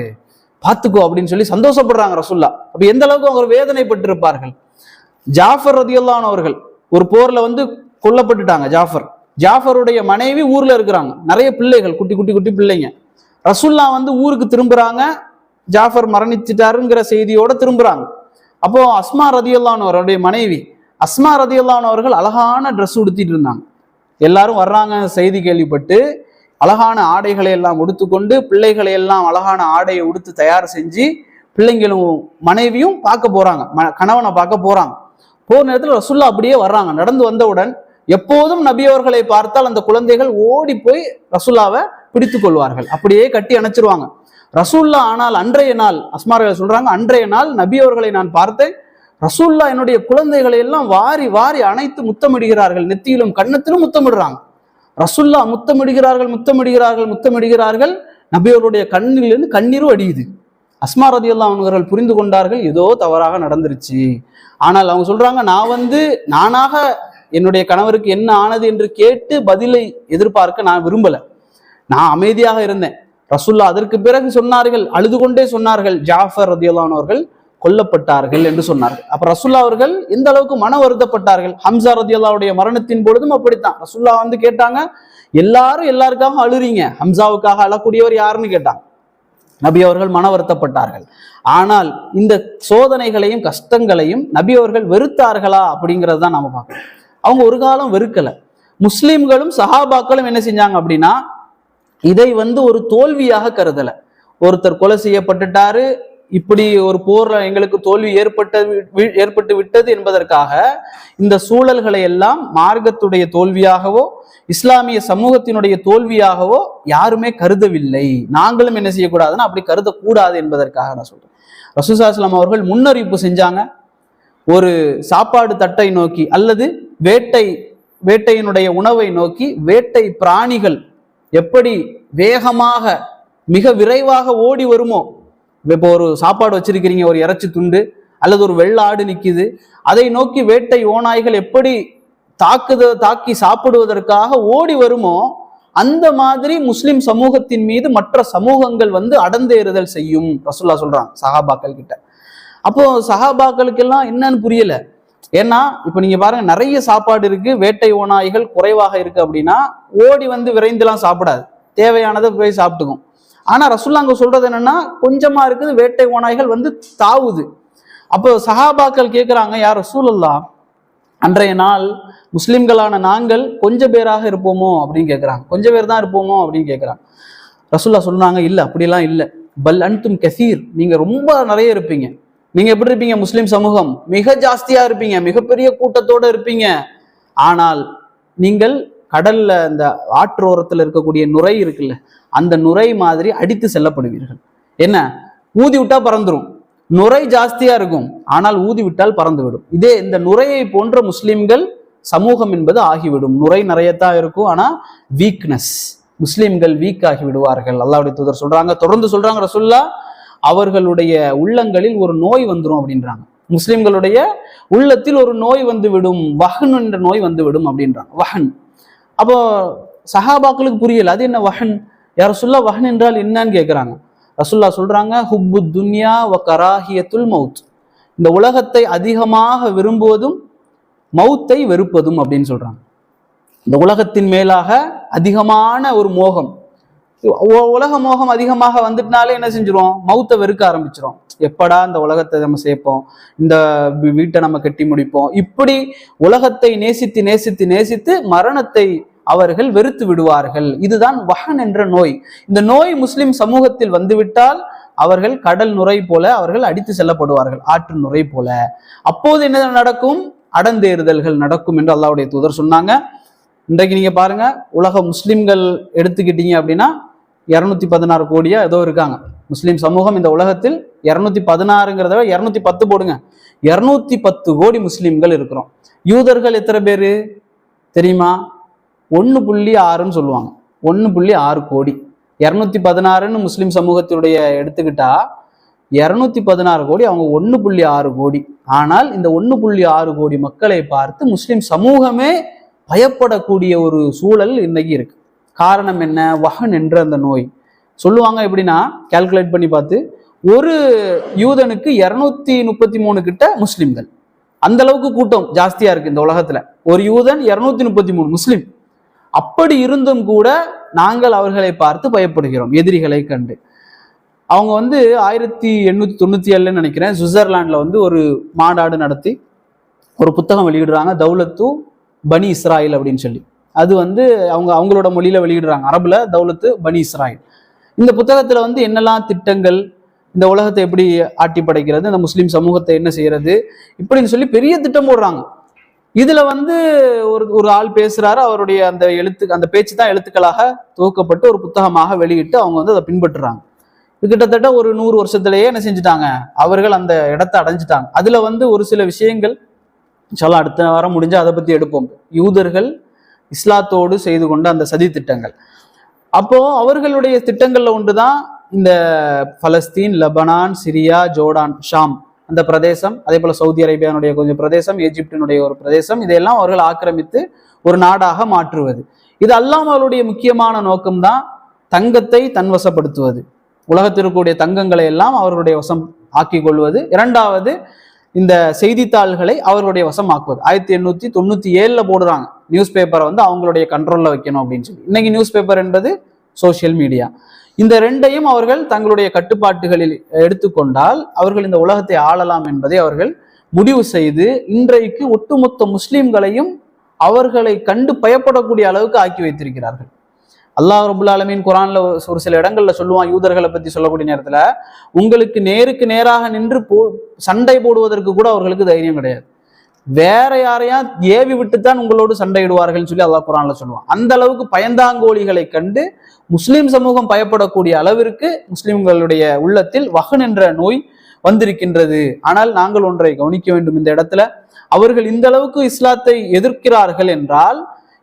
பாத்துக்கோ அப்படின்னு சொல்லி சந்தோஷப்படுறாங்க ரசூல்லா. அப்ப எந்த அளவுக்கு அவங்க வேதனைப்பட்டு இருப்பார்கள். ஜாஃபர் ரதியல்லாஹு அன்ஹு அவர்கள் ஒரு போர்ல கொல்லப்பட்டுட்டாங்க. ஜாஃபருடைய மனைவி ஊர்ல இருக்கிறாங்க, நிறைய பிள்ளைகள், குட்டி குட்டி குட்டி பிள்ளைங்க. ரசூல்லா ஊருக்கு திரும்புறாங்க, ஜாஃபர் மரணிச்சிட்டாருங்கிற செய்தியோட திரும்புறாங்க. அப்போ அஸ்மா ரதியல்லாஹு அன்ஹு அவருடைய மனைவி அஸ்மா ரதியல்லாஹு அன்ஹு அவர்கள் அழகான ட்ரெஸ் உடுத்திட்டு இருந்தாங்க. எல்லாரும் வர்றாங்க செய்தி கேள்விப்பட்டு அழகான ஆடைகளை எல்லாம் உடுத்துக்கொண்டு, பிள்ளைகளை எல்லாம் அழகான ஆடையை உடுத்து தயார் செஞ்சு பிள்ளைங்களும் மனைவியும் பார்க்க போறாங்க, கணவனை பார்க்க போறாங்க. போற நேரத்தில் ரசூல்லா அப்படியே வர்றாங்க. நடந்து வந்தவுடன் எப்போதும் நபி அவர்களை பார்த்தால் அந்த குழந்தைகள் ஓடி போய் ரசூல்லாவை பிடித்து கொள்வார்கள், அப்படியே கட்டி அணைச்சிருவாங்க. ரசூல்லா ஆனால் அன்றைய நாள் அஸ்மார்கள் சொல்றாங்க, அன்றைய நாள் நபி அவர்களை நான் பார்த்தேன், ரசூல்லா என்னுடைய குழந்தைகளை எல்லாம் வாரி வாரி அணைத்து முத்தமிடுகிறார்கள், நெத்தியிலும் கன்னத்திலும் முத்தமிடுறாங்க. ரசூல்லா முத்தமிடுகிறார்கள். நபி அவருடைய கண்ணிலிருந்து கண்ணீரும் அடியுது. அஸ்மா ரதியல்லாஹு அன்ஹு அவர்கள் புரிந்து கொண்டார்கள், ஏதோ தவறாக நடந்துருச்சு. ஆனால் அவங்க சொல்றாங்க, நான் நானாக என்னுடைய கணவருக்கு என்ன ஆனது என்று கேட்டு பதிலை எதிர்பார்க்க நான் விரும்பல, நான் அமைதியாக இருந்தேன். ரசூல்லா அதற்கு பிறகு சொன்னார்கள், அழுது கொண்டே சொன்னார்கள், ஜாஃபர் ரதியல்லாஹு அன்ஹு அவர்கள் கொல்லப்பட்டார்கள் என்று சொன்னார்கள். அப்ப ரசூல்லா அவர்கள் எந்த அளவுக்கு மன வருத்தப்பட்டார்கள். ஹம்சா ரதியல்லாஹுடைய மரணத்தின் பொழுதும் அப்படித்தான். ரசூல்லா கேட்டாங்க, எல்லாரும் எல்லாருக்காக அழுறீங்க, ஹம்சாவுக்காக அழக்கூடியவர் யாருன்னு கேட்டாங்க. நபி அவர்கள் மன வருத்தப்பட்டார்கள். ஆனால் இந்த சோதனைகளையும் கஷ்டங்களையும் நபி அவர்கள் வெறுத்தார்களா அப்படிங்கிறது தான் நாம பார்க்கணும். அவங்க ஒரு காலம் வெறுக்கல. முஸ்லிம்களும் சஹாபாக்களும் என்ன செஞ்சாங்க அப்படின்னா, இதை ஒரு தோல்வியாக கருதல. ஒருத்தர் கொலை செய்யப்பட்டுட்டாரு, இப்படி ஒரு போர்ல எங்களுக்கு தோல்வி ஏற்பட்டு விட்டது என்பதற்காக இந்த சூழல்களை எல்லாம் மார்க்கத்துடைய தோல்வியாகவோ இஸ்லாமிய சமூகத்தினுடைய தோல்வியாகவோ யாருமே கருதவில்லை. நாங்களும் என்ன செய்யக்கூடாதுன்னா அப்படி கருதக்கூடாது என்பதற்காக நான் சொல்றேன். ரசூலுல்லாஹி ஸல்லல்லாஹு அலைஹி வஸல்லம் அவர்கள் முன்னறிவிப்பு செஞ்சாங்க. ஒரு சாப்பாடு தட்டை நோக்கி அல்லது வேட்டையினுடைய உணவை நோக்கி வேட்டை பிராணிகள் எப்படி வேகமாக மிக விரைவாக ஓடி வருமோ, இப்போ ஒரு சாப்பாடு வச்சிருக்கிறீங்க, ஒரு இறைச்சி துண்டு அல்லது ஒரு வெள்ளாடு நிக்குது, அதை நோக்கி வேட்டை ஓநாய்கள் எப்படி தாக்கி சாப்பிடுவதற்காக ஓடி வருமோ, அந்த மாதிரி முஸ்லிம் சமூகத்தின் மீது மற்ற சமூகங்கள் அடந்தேறுதல் செய்யும் ரசூலுல்லாஹ் சொல்றாங்க சஹாபாக்கள் கிட்ட. அப்போ சஹாபாக்களுக்கெல்லாம் என்னன்னு புரியல. ஏன்னா இப்ப நீங்க பாருங்க, நிறைய சாப்பாடு இருக்கு, வேட்டை ஓநாய்கள் குறைவாக இருக்கு அப்படின்னா ஓடி விரைந்துலாம் சாப்பிடாது, தேவையானதை போய் சாப்பிட்டுக்கும். ஆனா ரசூலுல்லாஹ் அங்க சொல்றது என்னன்னா, கொஞ்சமா இருக்குது, வேட்டை ஓநாய்கள் தாவுது. அப்போ சஹாபாக்கள் கேட்கிறாங்க, யார் ரசூலுல்லாஹ், அன்றைய நாள் முஸ்லிம்களான நாங்கள் கொஞ்சம் பேராக இருப்போமோ அப்படின்னு கேட்கிறாங்க. கொஞ்சம் பேர் தான் இருப்போமோ அப்படின்னு கேட்கிறாங்க. ரசூலுல்லாஹ் சொன்னாங்க, இல்ல அப்படிலாம் இல்லை, பல் அன்தும் கசீர், நீங்க ரொம்ப நிறைய இருப்பீங்க. நீங்க எப்படி இருப்பீங்க, முஸ்லிம் சமூகம் மிக ஜாஸ்தியா இருப்பீங்க, மிகப்பெரிய கூட்டத்தோட இருப்பீங்க. ஆனால் நீங்கள் கடல்ல இந்த ஆற்றோரத்தில் இருக்கக்கூடிய நுரை இருக்குல்ல, அந்த நுரை மாதிரி அடித்து செல்லப்படுவீர்கள். என்ன, ஊதி விட்டா பறந்துரும், நுரை ஜாஸ்தியா இருக்கும், ஆனால் ஊதி விட்டால் பறந்து விடும். இதே இந்த நுரையை போன்ற முஸ்லிம்கள் சமூகம் என்பது ஆகிவிடும். நுரை நிறையத்தான் இருக்கும், ஆனா வீக்னஸ், முஸ்லிம்கள் வீக் ஆகி விடுவார்கள். அல்லாஹ்வுடைய தூதர் சொல்றாங்க, தொடர்ந்து சொல்றாங்க ரசூலுல்லாஹ், அவர்களுடைய உள்ளங்களில் ஒரு நோய் வந்துடும் அப்படின்றாங்க. முஸ்லிம்களுடைய உள்ளத்தில் ஒரு நோய் விடும், வஹன் என்ற நோய் விடும் அப்படின்றாங்க. வஹன். அப்போ சஹாபாக்களுக்கு புரியல, அது என்ன வஹன், யா ரசூலுல்லாஹ் வஹன் என்றால் என்னன்னு கேட்கிறாங்க. ரசூலுல்லாஹ் சொல்றாங்க, ஹுப்பு துன்யா வ கராஹியத்துல் மவுத், இந்த உலகத்தை அதிகமாக விரும்புவதும் மௌத்தை வெறுப்பதும் அப்படின்னு சொல்றாங்க. இந்த உலகத்தின் மேலாக அதிகமான ஒரு மோகம், உலக மோகம் அதிகமாக வந்துட்டுனாலே என்ன செஞ்சிரும், மௌத்தை வெறுக்க ஆரம்பிச்சிரும். எப்படா இந்த உலகத்தை நம்ம சேர்ப்போம், இந்த வீட்டை நம்ம கட்டி முடிப்போம், இப்படி உலகத்தை நேசித்து நேசித்து நேசித்து மரணத்தை அவர்கள் வெறுத்து விடுவார்கள். இதுதான் வஹன் என்ற நோய். இந்த நோய் முஸ்லிம் சமூகத்தில் வந்துவிட்டால் அவர்கள் கடல் நுரை போல அவர்கள் அடித்து செல்லப்படுவார்கள், ஆற்று நுரை போல. அப்போது என்ன நடக்கும், அடந்தேறுதல்கள் நடக்கும் என்று அல்லாஹ்வுடைய தூதர் சொன்னாங்க. இன்றைக்கு நீங்க பாருங்க, உலக முஸ்லிம்கள் எடுத்துக்கிட்டீங்க அப்படின்னா 216 கோடியா ஏதோ இருக்காங்க முஸ்லிம் சமூகம் இந்த உலகத்தில். 216ங்கிறத 210 போடுங்க, 210 கோடி முஸ்லிம்கள் இருக்கிறோம். யூதர்கள் எத்தனை பேரு தெரியுமா, 1.6ன்னு சொல்லுவாங்க, 1.6 கோடி. 216ன்னு முஸ்லிம் சமூகத்தினுடைய எடுத்துக்கிட்டா 216 கோடி, அவங்க 1.6 கோடி. ஆனால் இந்த 1.6 கோடி மக்களை பார்த்து முஸ்லிம் சமூகமே பயப்படக்கூடிய ஒரு சூழல் இன்னைக்கு இருக்கு. காரணம் என்ன? வஹன் என்ற அந்த நோய். சொல்லுவாங்க எப்படின்னா, கால்குலேட் பண்ணி பார்த்து, ஒரு யூதனுக்கு 233 கிட்ட முஸ்லிம்கள். அந்த அளவுக்கு கூட்டம் ஜாஸ்தியா இருக்கு இந்த உலகத்துல. ஒரு யூதன் 233 முஸ்லிம். அப்படி இருந்தும் கூட நாங்கள் அவர்களை பார்த்து பயப்படுகிறோம், எதிரிகளை கண்டு. அவங்க 1897 நினைக்கிறேன், சுவிட்சர்லாந்துல ஒரு மாநாடு நடத்தி ஒரு புத்தகம் வெளியிடுறாங்க, தௌலத்து பனி இஸ்ராயில் அப்படின்னு சொல்லி. அது அவங்களோட மொழியில வெளியிடுறாங்க, அரபுல தௌலத்து பனி இஸ்ராயில். இந்த புத்தகத்துல என்னெல்லாம் திட்டங்கள், இந்த உலகத்தை எப்படி ஆட்டி படைக்கிறது, இந்த முஸ்லீம் சமூகத்தை என்ன செய்யறது, இப்படின்னு சொல்லி பெரிய திட்டம் போடுறாங்க. இதுல ஒரு ஆள் பேசுறாரு, அவருடைய அந்த பேச்சு தான் எழுத்துக்களாக துவக்கப்பட்டு ஒரு புத்தகமாக வெளியிட்டு அவங்க அதை பின்பற்றுறாங்க. இது கிட்டத்தட்ட ஒரு 100 வருஷத்திலேயே என்ன செஞ்சுட்டாங்க, அவர்கள் அந்த இடத்தை அடைஞ்சிட்டாங்க. அதுல ஒரு சில விஷயங்கள் சொல்ல அடுத்த வாரம் முடிஞ்சா அதை பத்தி எடுப்போம். யூதர்கள் இஸ்லாத்தோடு செய்து கொண்ட அந்த சதி திட்டங்கள். அப்போ அவர்களுடைய திட்டங்கள்ல ஒன்றுதான் இந்த பலஸ்தீன், லெபனான், சிரியா, ஜோர்டான், ஷாம் அந்த பிரதேசம், அதே போல சவுதி அரேபியானுடைய கொஞ்சம் பிரதேசம், எஜிப்டினுடைய ஒரு பிரதேசம், இதையெல்லாம் அவர்கள் ஆக்கிரமித்து ஒரு நாடாக மாற்றுவது. இது அல்லாம அவருடைய முக்கியமான நோக்கம்தான் தங்கத்தை தன்வசப்படுத்துவது, உலகத்திற்குரிய தங்கங்களை எல்லாம் அவர்களுடைய வசம் ஆக்கி கொள்வது. இரண்டாவது, இந்த செய்தித்தாள்களை அவர்களுடைய வசம் ஆக்குவது. 1897 போடுறாங்க, நியூஸ் பேப்பரை அவங்களுடைய கண்ட்ரோல்ல வைக்கணும் அப்படின்னு சொல்லி. இன்னைக்கு நியூஸ் பேப்பர் என்பது சோசியல் மீடியா. இந்த ரெண்டையும் அவர்கள் தங்களுடைய கட்டுப்பாட்டுகளில் எடுத்துக்கொண்டால் அவர்கள் இந்த உலகத்தை ஆளலாம் என்பதை அவர்கள் முடிவு செய்து இன்றைக்கு ஒட்டுமொத்த முஸ்லிம்களையும் அவர்களை கண்டு பயப்படக்கூடிய அளவுக்கு ஆக்கி வைத்திருக்கிறார்கள். அல்லாஹ் ரபுல் ஆலமீன் குர்ஆன்ல ஒரு சில இடங்கள்ல சொல்லுவான், யூதர்களை பத்தி சொல்லக்கூடிய நேரத்துல, உங்களுக்கு நேருக்கு நேராக நின்று சண்டை போடுவதற்கு கூட அவர்களுக்கு தைரியம் கிடையாது, வேற யாரையா ஏவி விட்டுத்தான் உங்களோடு சண்டையிடுவார்கள் சொல்லி அல்லாஹ் குர்ஆன்ல சொல்லுவான். அந்த அளவுக்கு பயந்தாங்கோலிகளை கண்டு முஸ்லிம் சமூகம் பயப்படக்கூடிய அளவிற்கு முஸ்லிம்களுடைய உள்ளத்தில் வஹன் என்ற நோய் வந்திருக்கின்றது. ஆனால் நாங்கள் ஒன்றை கவனிக்க வேண்டும் இந்த இடத்துல, அவர்கள் இந்த அளவுக்கு இஸ்லாத்தை எதிர்க்கிறார்கள் என்றால்,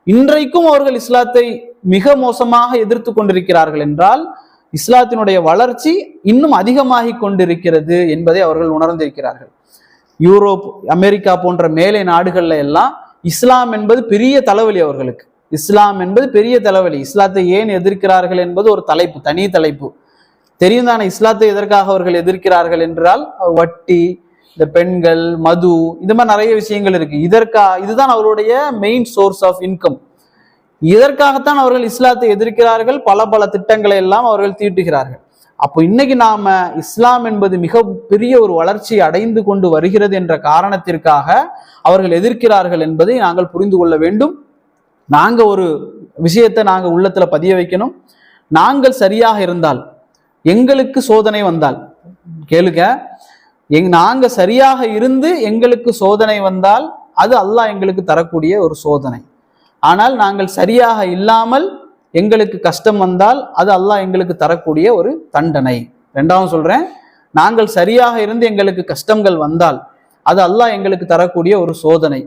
இன்றைக்கும் அவர்கள் இஸ்லாத்தை மிக மோசமாக எதிர்த்து கொண்டிருக்கிறார்கள் என்றால், இஸ்லாத்தினுடைய வளர்ச்சி இன்னும் அதிகமாகி கொண்டிருக்கிறது என்பதை அவர்கள் உணர்ந்திருக்கிறார்கள். யூரோப், அமெரிக்கா போன்ற மேலை நாடுகள்ல எல்லாம் இஸ்லாம் என்பது பெரிய தலைவலி அவர்களுக்கு. இஸ்லாம் என்பது பெரிய தலைவலி. இஸ்லாத்தை ஏன் எதிர்க்கிறார்கள் என்பது ஒரு தலைப்பு, தனி தலைப்பு. தெரியும் தானே இஸ்லாத்தை எதற்காக அவர்கள் எதிர்க்கிறார்கள் என்றால், வட்டி, இந்த பெண்கள், மது, இந்த மாதிரி நிறைய விஷயங்கள் இருக்கு. இதுதான் அவருடைய மெயின் சோர்ஸ் ஆஃப் இன்கம். இதற்காகத்தான் அவர்கள் இஸ்லாத்தை எதிர்க்கிறார்கள், பல பல திட்டங்களை எல்லாம் அவர்கள் தீட்டுகிறார்கள். அப்போ இன்னைக்கு நாம இஸ்லாம் என்பது மிக பெரிய ஒரு வளர்ச்சி அடைந்து கொண்டு வருகிறது என்ற காரணத்திற்காக அவர்கள் எதிர்க்கிறார்கள் என்பதை நாங்கள் புரிந்து கொள்ள வேண்டும். நாங்க ஒரு விஷயத்தை நாங்க உள்ளத்துல பதிய வைக்கணும். நாங்கள் சரியாக இருந்தால், எங்களுக்கு சோதனை வந்தால், கேளுங்க, நாங்க சரியாக இருந்து எங்களுக்கு சோதனை வந்தால் அது அல்லாஹ் எங்களுக்கு தரக்கூடிய ஒரு சோதனை. ஆனால் நாங்கள் சரியாக இல்லாமல் எங்களுக்கு கஷ்டம் வந்தால் அது அல்லாஹ் எங்களுக்கு தரக்கூடிய ஒரு தண்டனை. ரெண்டாவது சொல்றேன், நாங்கள் சரியாக இருந்து எங்களுக்கு கஷ்டங்கள் வந்தால் அது அல்லாஹ் எங்களுக்கு தரக்கூடிய ஒரு சோதனை.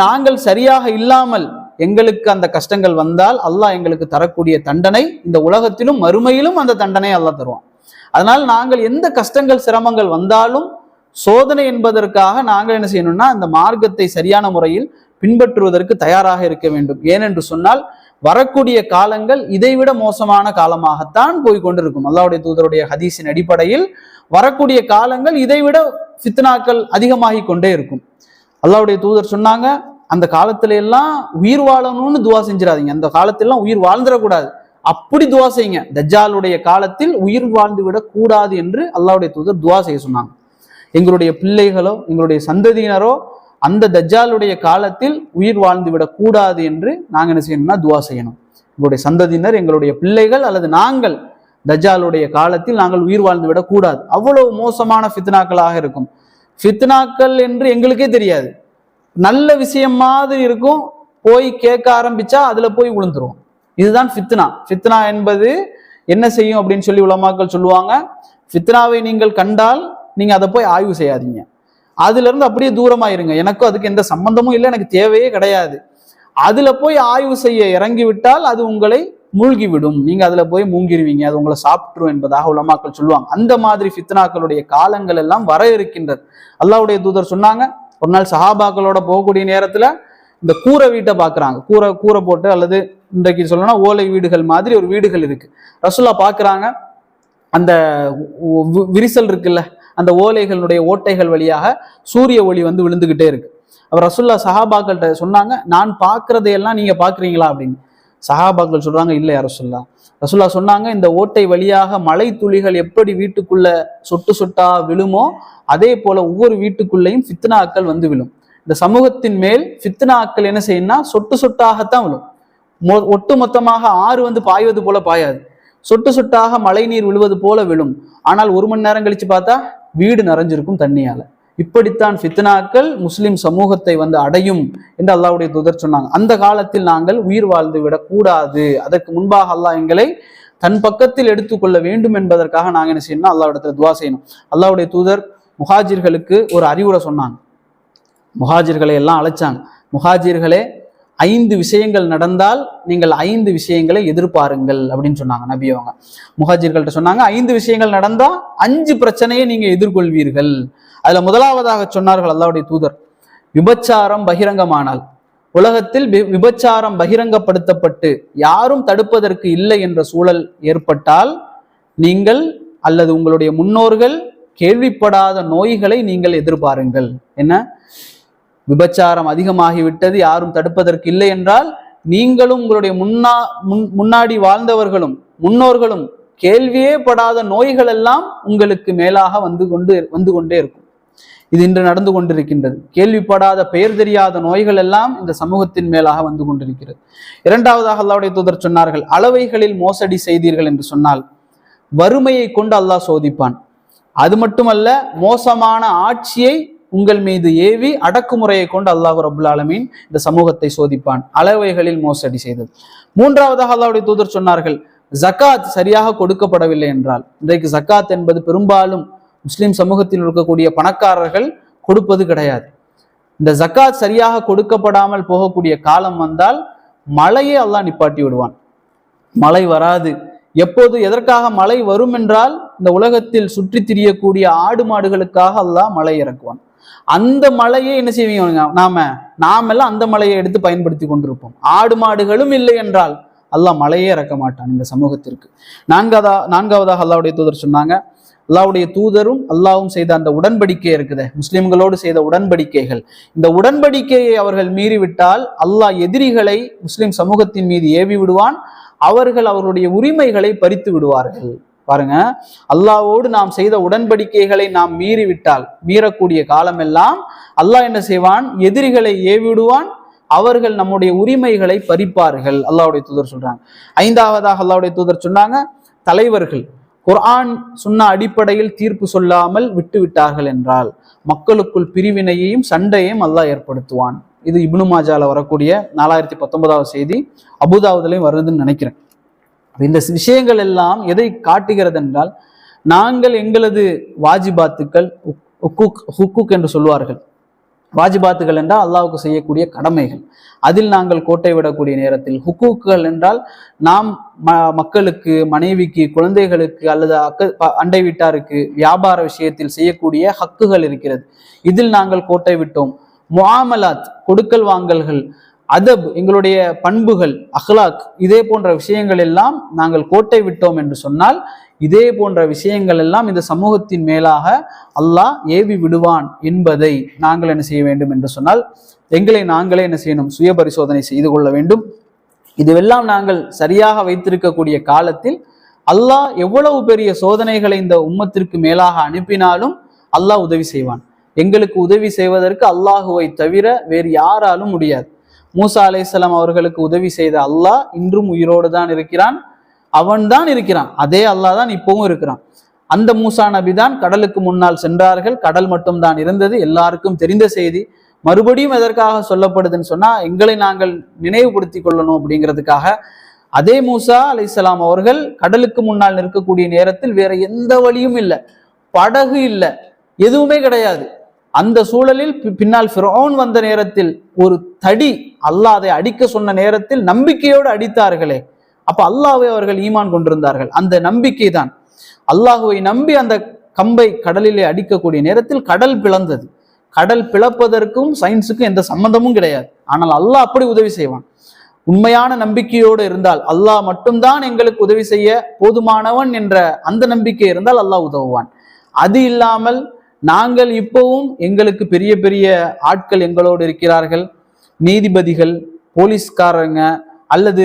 நாங்கள் சரியாக இல்லாமல் எங்களுக்கு அந்த கஷ்டங்கள் வந்தால் அல்லாஹ் எங்களுக்கு தரக்கூடிய தண்டனை. இந்த உலகத்திலும் மறுமையிலும் அந்த தண்டனை அல்லாஹ் தருவான். அதனால் நாங்கள் எந்த கஷ்டங்கள் சிரமங்கள் வந்தாலும் சோதனை என்பதற்காக நாங்கள் என்ன செய்யணும்னா, அந்த மார்க்கத்தை சரியான முறையில் பின்பற்றுவதற்கு தயாராக இருக்க வேண்டும். ஏனென்று சொன்னால் வரக்கூடிய காலங்கள் இதைவிட மோசமான காலமாகத்தான் போய்கொண்டிருக்கும். அல்லாஹ்வுடைய தூதருடைய ஹதீஸின் அடிப்படையில் வரக்கூடிய காலங்கள் இதைவிட ஃபித்னாக்கள் அதிகமாகி கொண்டே இருக்கும். அல்லாஹ்வுடைய தூதர் சொன்னாங்க, அந்த காலத்துல எல்லாம் உயிர் வாழணும்னு துவா செஞ்சிடாதீங்க, அந்த காலத்திலாம் உயிர் வாழ்ந்துடக்கூடாது, அப்படி துவா செய்யுங்க. தஜ்ஜாலுடைய காலத்தில் உயிர் வாழ்ந்து விட கூடாது என்று அல்லாஹ்வுடைய தூதர் துவா செய்ய சொன்னாங்க. எங்களுடைய பிள்ளைகளோ எங்களுடைய சந்ததியினரோ அந்த தஜ்ஜாலுடைய காலத்தில் உயிர் வாழ்ந்து விடக் கூடாது என்று நாங்கள் என்ன செய்யணும்னா துவா செய்யணும். எங்களுடைய சந்ததியினர், எங்களுடைய பிள்ளைகள் அல்லது நாங்கள் தஜ்ஜாலுடைய காலத்தில் நாங்கள் உயிர் வாழ்ந்து விடக்கூடாது. அவ்வளவு மோசமான ஃபித்னாக்களாக இருக்கும். ஃபித்னாக்கள் என்று எங்களுக்கே தெரியாது, நல்ல விஷயம் மாதிரி இருக்கும், போய் கேட்க ஆரம்பிச்சா அதுல போய் விழுந்துரும். இதுதான் ஃபித்னா. ஃபித்னா என்பது என்ன செய்யும் அப்படின்னு சொல்லி உலமாக்கள் சொல்லுவாங்க, ஃபித்னாவை நீங்கள் கண்டால் நீங்க அதை போய் ஆய்வு செய்யாதீங்க, அதுல இருந்து அப்படியே தூரமாயிருங்க, எனக்கும் அதுக்கு எந்த சம்பந்தமும் இல்லை, எனக்கு தேவையே கிடையாது. அதுல போய் ஆய்வு செய்ய இறங்கி விட்டால் அது உங்களை மூழ்கிவிடும், நீங்க அதுல போய் மூங்கிருவீங்க, அது உங்களை சாப்பிட்டுரும் என்பதாக உலமாக்கள் சொல்லுவாங்க. அந்த மாதிரி ஃபித்னாக்களுடைய காலங்கள் எல்லாம் வர இருக்கின்றது. அல்லாஹ்வுடைய தூதர் சொன்னாங்க, ஒரு நாள் சஹாபாக்களோட போகக்கூடிய நேரத்துல இந்த கூரை வீட்டை பாக்குறாங்க. கூரை போட்டு, அல்லது இன்றைக்கு சொல்லணும்னா ஓலை வீடுகள் மாதிரி ஒரு வீடுகள் இருக்கு. ரசூலுல்லாஹ் பாக்குறாங்க, அந்த விரிசல் இருக்குல்ல, அந்த ஓலைகளுடைய ஓட்டைகள் வழியாக சூரிய ஒளி வந்து விழுந்துகிட்டே இருக்கு. அவர் ரசூலுல்லாஹ் சஹாபாக்கள்கிட்ட சொன்னாங்க, நான் பார்க்கறதையெல்லாம் நீங்க பாக்குறீங்களா அப்படின்னு. சஹாபாக்கள் சொல்றாங்க, இல்லை யா ரசூலுல்லாஹ். ரசூலுல்லாஹ் சொன்னாங்க, இந்த ஓட்டை வழியாக மழை துளிகள் எப்படி வீட்டுக்குள்ள சொட்டு சொட்டா விழுமோ அதே போல ஒவ்வொரு வீட்டுக்குள்ளேயும் ஃபித்னாக்கள் வந்து விழும். இந்த சமூகத்தின் மேல் ஃபித்னாக்கள் என்ன செய்யணும்னா சொட்டு சொட்டாகத்தான் விழும். ஒட்டு மொத்தமாக ஆறு வந்து பாய்வது போல பாயாது, சொட்டு சொட்டாக மழை நீர் விழுவது போல விழும். ஆனால் 1 மணி நேரம் கழிச்சு பார்த்தா வீடு நிறைஞ்சிருக்கும் தண்ணியால. இப்படித்தான் ஃபித்னாக்கள் முஸ்லிம் சமூகத்தை வந்து அடையும் என்று அல்லாஹ்வுடைய தூதர் சொன்னாங்க. அந்த காலத்தில் நாங்கள் உயிர் வாழ்ந்து விடக்கூடாது, அதற்கு முன்பாக அல்லாஹ் எங்களை தன் பக்கத்தில் எடுத்துக்கொள்ள வேண்டும் என்பதற்காக நாங்கள் என்ன செய்யணும், அல்லாஹ்விடத்துல துவா செய்யணும். அல்லாஹ்வுடைய தூதர் முஹாஜிர்களுக்கு ஒரு அறிவுரை சொன்னாங்க. முஹாஜிர்களை எல்லாம் அழைச்சாங்க, முஹாஜிர்களே 5 விஷயங்கள் நடந்தால் நீங்கள் 5 விஷயங்களை எதிர்பாருங்கள் அப்படின்னு சொன்னாங்க நபி அவங்க. முஹாஜிர்கள்ட்ட சொன்னாங்க, 5 விஷயங்கள் நடந்தா 5 பிரச்சனையை நீங்க எதிர்கொள்வீர்கள். அதுல முதலாவதாக சொன்னார்கள் அல்லாஹ்வுடைய தூதர், விபச்சாரம் பகிரங்கமானால், உலகத்தில் விபச்சாரம் பகிரங்கப்படுத்தப்பட்டு யாரும் தடுப்பதற்கு இல்லை என்ற சூழல் ஏற்பட்டால் நீங்கள் அல்லது உங்களுடைய முன்னோர்கள் கேள்விப்படாத நோய்களை நீங்கள் எதிர்பாருங்கள். என்ன, விபச்சாரம் அதிகமாகிவிட்டது, யாரும் தடுப்பதற்கு இல்லை என்றால் நீங்களும் உங்களுடைய முன்னாடி வாழ்ந்தவர்களும் முன்னோர்களும் கேள்வியே படாத நோய்கள் எல்லாம் உங்களுக்கு மேலாக வந்து கொண்டே இருக்கும். இது இன்று நடந்து கொண்டிருக்கின்றது. கேள்விப்படாத பெயர் தெரியாத நோய்கள் எல்லாம் இந்த சமூகத்தின் மேலாக வந்து கொண்டிருக்கிறது. இரண்டாவதாக அல்லாஹ்வுடைய தூதர் சொன்னார்கள், அளவைகளில் மோசடி செய்தீர்கள் என்று சொன்னால் வறுமையை கொண்டு அல்லாஹ் சோதிப்பான். அது மட்டுமல்ல, மோசமான ஆட்சியை உங்கள் மீது ஏவி அடக்குமுறையை கொண்டு அல்லாஹ் ரப்புல் ஆலமீன் இந்த சமூகத்தை சோதிப்பான், அளவைகளில் மோசடி செய்தது. மூன்றாவதாக அல்லாஹ்வுடைய தூதர் சொன்னார்கள், ஜகாத் சரியாக கொடுக்கப்படவில்லை என்றால், இன்றைக்கு ஜகாத் என்பது பெரும்பாலும் முஸ்லிம் சமூகத்தில் இருக்கக்கூடிய பணக்காரர்கள் கொடுப்பது கிடையாது. இந்த ஜகாத் சரியாக கொடுக்கப்படாமல் போகக்கூடிய காலம் வந்தால் மழையே அல்லாஹ் நிப்பாட்டி விடுவான், மழை வராது. எப்போது எதற்காக மழை வரும் என்றால், இந்த உலகத்தில் சுற்றி திரியக்கூடிய ஆடு மாடுகளுக்காக அல்லாஹ் மழை இறக்குவான். அந்த மழையை என்ன செய்வீங்க, நாமெல்லாம் அந்த மழையை எடுத்து பயன்படுத்தி கொண்டிருப்போம். ஆடு மாடுகளும் இல்லை என்றால் அல்லாஹ் மழையே இறக்க மாட்டான் இந்த சமூகத்திற்கு. நான்காவதாக அல்லாஹ்வுடைய தூதர் சொன்னாங்க, அல்லாஹ்வுடைய தூதரும் அல்லாஹ்வும் செய்த அந்த உடன்படிக்கை இருக்குது, முஸ்லிம்களோடு செய்த உடன்படிக்கைகள், இந்த உடன்படிக்கையை அவர்கள் மீறிவிட்டால் அல்லாஹ் எதிரிகளை முஸ்லிம் சமூகத்தின் மீது ஏவி விடுவான், அவர்கள் அவர்களுடைய உரிமைகளை பறித்து விடுவார்கள். பாருங்க, அல்லாஹ்வோடு நாம் செய்த உடன்படிக்கைகளை நாம் மீறிவிட்டால், மீறக்கூடிய காலமெல்லாம் அல்லாஹ் என்ன செய்வான், எதிரிகளை ஏவிடுவான், அவர்கள் நம்முடைய உரிமைகளை பறிப்பார்கள். அல்லாஹ்வுடைய தூதர் சொல்றாங்க. ஐந்தாவதாக அல்லாஹ்வுடைய தூதர் சொன்னாங்க, தலைவர்கள் குர்ஆன் சொன்ன அடிப்படையில் தீர்ப்பு சொல்லாமல் விட்டு விட்டார்கள் என்றால் மக்களுக்குள் பிரிவினையையும் சண்டையையும் அல்லாஹ் ஏற்படுத்துவான். இது இப்னு மாஜால வரக்கூடிய 4019வது செய்தி, அபூதாவுதுலையும் வருதுன்னு நினைக்கிறேன். இந்த விஷயங்கள் எல்லாம் எதை காட்டுகிறது என்றால், நாங்கள் எங்களது வாஜிபாத்துக்கள், ஹுக்குக் என்று சொல்வார்கள், வாஜிபாத்துகள் என்றால் அல்லாஹ்வுக்கு செய்யக்கூடிய கடமைகள், அதில் நாங்கள் கோட்டை விடக்கூடிய நேரத்தில், ஹுக்கூக்குகள் என்றால் நாம் மக்களுக்கு, மனைவிக்கு, குழந்தைகளுக்கு அல்லது அண்டை வீட்டாருக்கு வியாபார விஷயத்தில் செய்யக்கூடிய ஹக்குகள் இருக்கிறது, இதில் நாங்கள் கோட்டை விட்டோம். முஆமலாத், கொடுக்கல் வாங்கல்கள், அதப், எங்களுடைய பண்புகள், அஹ்லாக், இதே போன்ற விஷயங்கள் எல்லாம் நாங்கள் கோட்டை விட்டோம் என்று சொன்னால், இதே போன்ற விஷயங்கள் எல்லாம் இந்த சமூகத்தின் மேலாக அல்லாஹ் ஏவி விடுவான் என்பதை நாங்கள் என்ன செய்ய வேண்டும் என்று சொன்னால், எங்களை நாங்களே என்ன செய்யணும், சுய பரிசோதனை செய்து கொள்ள வேண்டும். இதுவெல்லாம் நாங்கள் சரியாக வைத்திருக்கக்கூடிய காலத்தில் அல்லாஹ் எவ்வளவு பெரிய சோதனைகளை இந்த உம்மத்திற்கு மேலாக அனுப்பினாலும் அல்லாஹ் உதவி செய்வான். எங்களுக்கு உதவி செய்வதற்கு அல்லாஹுவை தவிர வேறு யாராலும் முடியாது. மூசா அலைஹிஸ்ஸலாம் அவர்களுக்கு உதவி செய்த அல்லாஹ் இன்றும் உயிரோடு தான் இருக்கிறான், அவன் தான் இருக்கிறான், அதே அல்லாஹ் தான் இப்பவும் இருக்கிறான். அந்த மூசா நபி தான் கடலுக்கு முன்னால் சென்றார்கள், கடல் மட்டும் தான் இருந்தது, எல்லாருக்கும் தெரிந்த செய்தி. மறுபடியும் எதற்காக சொல்லப்படுதுன்னு சொன்னா, எங்களை நாங்கள் நினைவுபடுத்தி கொள்ளணும் அப்படிங்கிறதுக்காக. அதே மூசா அலைஹிஸ்ஸலாம் அவர்கள் கடலுக்கு முன்னால் நிற்கக்கூடிய நேரத்தில் வேற எந்த வழியும் இல்லை, படகு இல்லை, எதுவுமே கிடையாது. அந்த சூழலில் பின்னால் ஃபிரௌன் வந்த நேரத்தில் ஒரு தடி, அல்லாஹ் அதை அடிக்க சொன்ன நேரத்தில் நம்பிக்கையோடு அடித்தார்களே, அப்ப அல்லாஹ்வை அவர்கள் ஈமான் கொண்டிருந்தார்கள். அந்த நம்பிக்கை தான். அல்லாஹுவை நம்பி அந்த கம்பை கடலிலே அடிக்கக்கூடிய நேரத்தில் கடல் பிளந்தது. கடல் பிளப்பதற்கும் சயின்ஸுக்கும் எந்த சம்பந்தமும் கிடையாது. ஆனால் அல்லாஹ் அப்படி உதவி செய்வான். உண்மையான நம்பிக்கையோடு இருந்தால், அல்லாஹ் மட்டும்தான் எங்களுக்கு உதவி செய்ய போதுமானவன் என்ற அந்த நம்பிக்கை இருந்தால் அல்லாஹ் உதவுவான். அது இல்லாமல் நாங்கள் இப்பவும் எங்களுக்கு பெரிய பெரிய ஆட்கள் எங்களோடு இருக்கிறார்கள், நீதிபதிகள், போலீஸ்காரங்க, அல்லது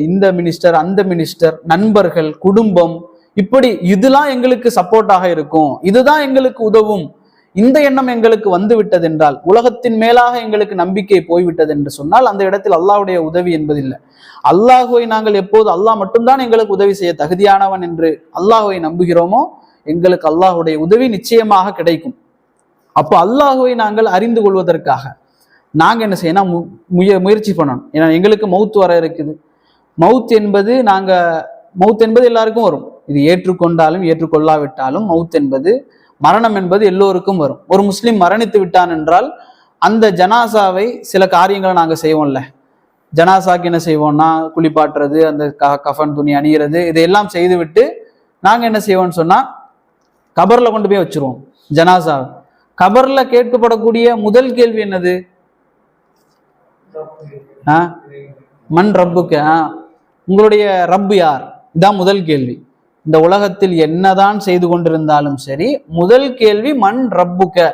இந்த மினிஸ்டர் அந்த மினிஸ்டர், நண்பர்கள், குடும்பம், இப்படி இதெல்லாம் எங்களுக்கு சப்போர்ட்டாக இருக்கும், இதுதான் எங்களுக்கு உதவும், இந்த எண்ணம் எங்களுக்கு வந்து விட்டது என்றால், உலகத்தின் மேலாக எங்களுக்கு நம்பிக்கை போய்விட்டது என்று சொன்னால் அந்த இடத்தில் அல்லாஹ்வுடைய உதவி என்பதில்லை. அல்லாஹுவை நாங்கள் எப்போது அல்லாஹ் மட்டும்தான் எங்களுக்கு உதவி செய்ய தகுதியானவன் என்று அல்லாஹுவை நம்புகிறோமோ எங்களுக்கு அல்லாஹுடைய உதவி நிச்சயமாக கிடைக்கும். அப்போ அல்லாஹுவை நாங்கள் அறிந்து கொள்வதற்காக நாங்க என்ன செய்யணும், முயற்சி பண்ணணும். ஏன்னா எங்களுக்கு மவுத் வர இருக்குது. மவுத் என்பது எல்லாருக்கும் வரும். இது ஏற்றுக்கொண்டாலும் ஏற்றுக்கொள்ளாவிட்டாலும் மவுத் என்பது, மரணம் என்பது எல்லோருக்கும் வரும். ஒரு முஸ்லிம் மரணித்து விட்டான் என்றால் அந்த ஜனாசாவை சில காரியங்களை நாங்கள் செய்வோம்ல. ஜனாசாக்கு என்ன செய்வோம்னா குளிப்பாட்டுறது, அந்த கஃபன் துணி அணிகிறது, இதையெல்லாம் செய்து விட்டு நாங்கள் என்ன செய்வோம்னு சொன்னா கபர்ல கொண்டு போய் வச்சிருவோம் ஜனாசா. கபர்ல கேட்கப்படக்கூடிய முதல் கேள்வி என்னது? மண் ரப்புக்க, உங்களுடைய ரப்பு யார்? இதான் முதல் கேள்வி. இந்த உலகத்தில் என்னதான் செய்து கொண்டிருந்தாலும் சரி, முதல் கேள்வி மண் ரப்புக்க.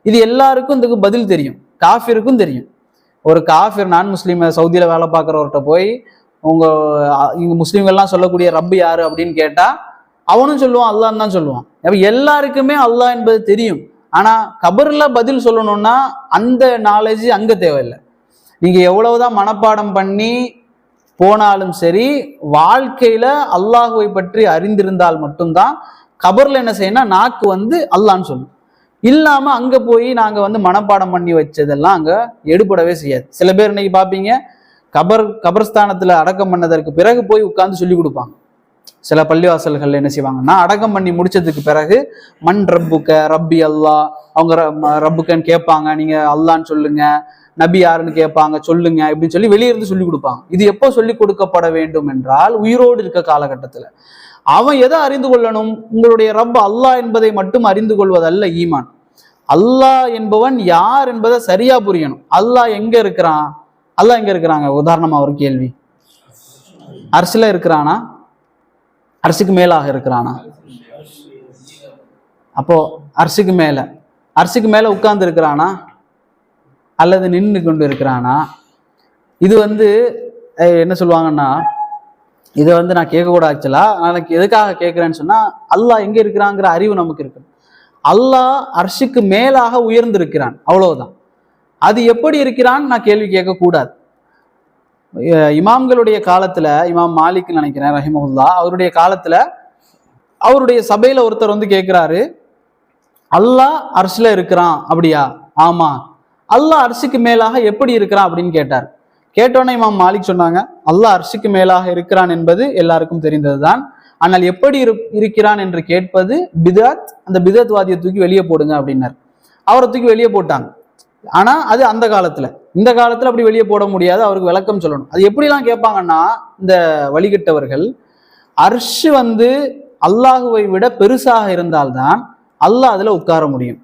இது எல்லாருக்கும் இதுக்கு பதில் தெரியும், காஃபிருக்கும் தெரியும். ஒரு காஃபிர், நான் முஸ்லீம், சவுதியில வேலை பார்க்குறவர்கிட்ட போய் இங்க முஸ்லீம்கள்லாம் சொல்லக்கூடிய ரப்பு யாரு அப்படின்னு கேட்டா அவனும் சொல்லுவான் அல்லான்னு தான் சொல்லுவான். அப்ப எல்லாருக்குமே அல்லாஹ் என்பது தெரியும். ஆனா கபர்ல பதில் சொல்லணும்னா அந்த நாலேஜ் அங்க தேவையில்லை. நீங்க எவ்வளவுதான் மனப்பாடம் பண்ணி போனாலும் சரி, வாழ்க்கையில அல்லாஹுவை பற்றி அறிந்திருந்தால் மட்டும்தான் கபர்ல என்ன செய்யணும், நாக்கு அல்லான்னு சொல்லும். இல்லாம அங்க போய் நாங்க மனப்பாடம் பண்ணி வச்சதெல்லாம் அங்க எடுபடவே செய்யாது. சில பேர் இன்னைக்கு பாப்பீங்க, கபர்ஸ்தானத்துல அடக்கம் பண்ணதற்கு பிறகு போய் உட்கார்ந்து சொல்லி கொடுப்பாங்க. சில பள்ளிவாசல்கள் என்ன செய்வாங்கன்னா, அடக்கம் பண்ணி முடிச்சதுக்கு பிறகு மண் ரப்புக்க, ரப்பி அல்லாஹ், அவங்க ரப்புக்கன்னு கேட்பாங்க, நீங்க அல்லான்னு சொல்லுங்க, நபி யாருன்னு கேட்பாங்க, சொல்லுங்க இப்படின்னு சொல்லி வெளியிருந்து சொல்லி கொடுப்பாங்க. இது எப்போ சொல்லி கொடுக்கப்பட வேண்டும் என்றால் உயிரோடு இருக்க காலகட்டத்துல. அவன் எதை அறிந்து கொள்ளணும்? உங்களுடைய ரப் அல்லாஹ் என்பதை மட்டும் அறிந்து கொள்வதல்ல ஈமான். அல்லாஹ் என்பவன் யார் என்பதை சரியா புரியணும். அல்லாஹ் எங்க இருக்கிறான்? அல்லாஹ் எங்க இருக்கிறாங்க? உதாரணமா ஒரு கேள்வி, அர்ஷ்ல இருக்கிறானா? அர்ஷுக்கு மேலாக இருக்கிறானா? அப்போ அர்ஷுக்கு மேல உட்கார்ந்து இருக்கிறானா அல்லது நின்று கொண்டு இருக்கிறானா? இது என்ன சொல்லுவாங்கன்னா, இதை நான் கேட்கக்கூடாது. ஆக்சுவலா எனக்கு எதுக்காக கேட்கிறேன்னு சொன்னா, அல்லாஹ் எங்க இருக்கிறாங்கிற அறிவு நமக்கு இருக்கு. அல்லாஹ் அர்ஷுக்கு மேலாக உயர்ந்திருக்கிறான், அவ்வளவுதான். அது எப்படி இருக்கிறான் நான் கேள்வி கேட்க கூடாது. இமாம்களுடைய காலத்துல, இமாம் மாலிக் நினைக்கிறேன் ரஹிமஹுல்லா, அவருடைய காலத்துல அவருடைய சபையில ஒருத்தர் கேட்கிறாரு, அல்லாஹ் அர்ஷ்ல இருக்கிறான் அப்படியா? ஆமா. அல்லாஹ் அர்ஷுக்கு மேலாக எப்படி இருக்கிறான் அப்படின்னு கேட்டார். கேட்டோன்னே இமாம் மாலிக் சொன்னாங்க, அல்லாஹ் அர்ஷுக்கு மேலாக இருக்கிறான் என்பது எல்லாருக்கும் தெரிந்ததுதான். ஆனால் எப்படி இருக்கிறான் என்று கேட்பது பிதத். அந்த பிதத் வாதியை தூக்கி வெளியே போடுங்க அப்படின்னார். அவரை தூக்கி வெளியே போட்டாங்க. ஆனா அது அந்த காலத்துல. இந்த காலத்துல அப்படி வெளியே போட முடியாது, அவருக்கு விளக்கம் சொல்லணும். அது எப்படிலாம் கேட்பாங்கன்னா, இந்த வழிகட்டவர்கள், அர்ஷ் அல்லாஹுவை விட பெருசாக இருந்தால்தான் அல்லாஹ் அதுல உட்கார முடியும்.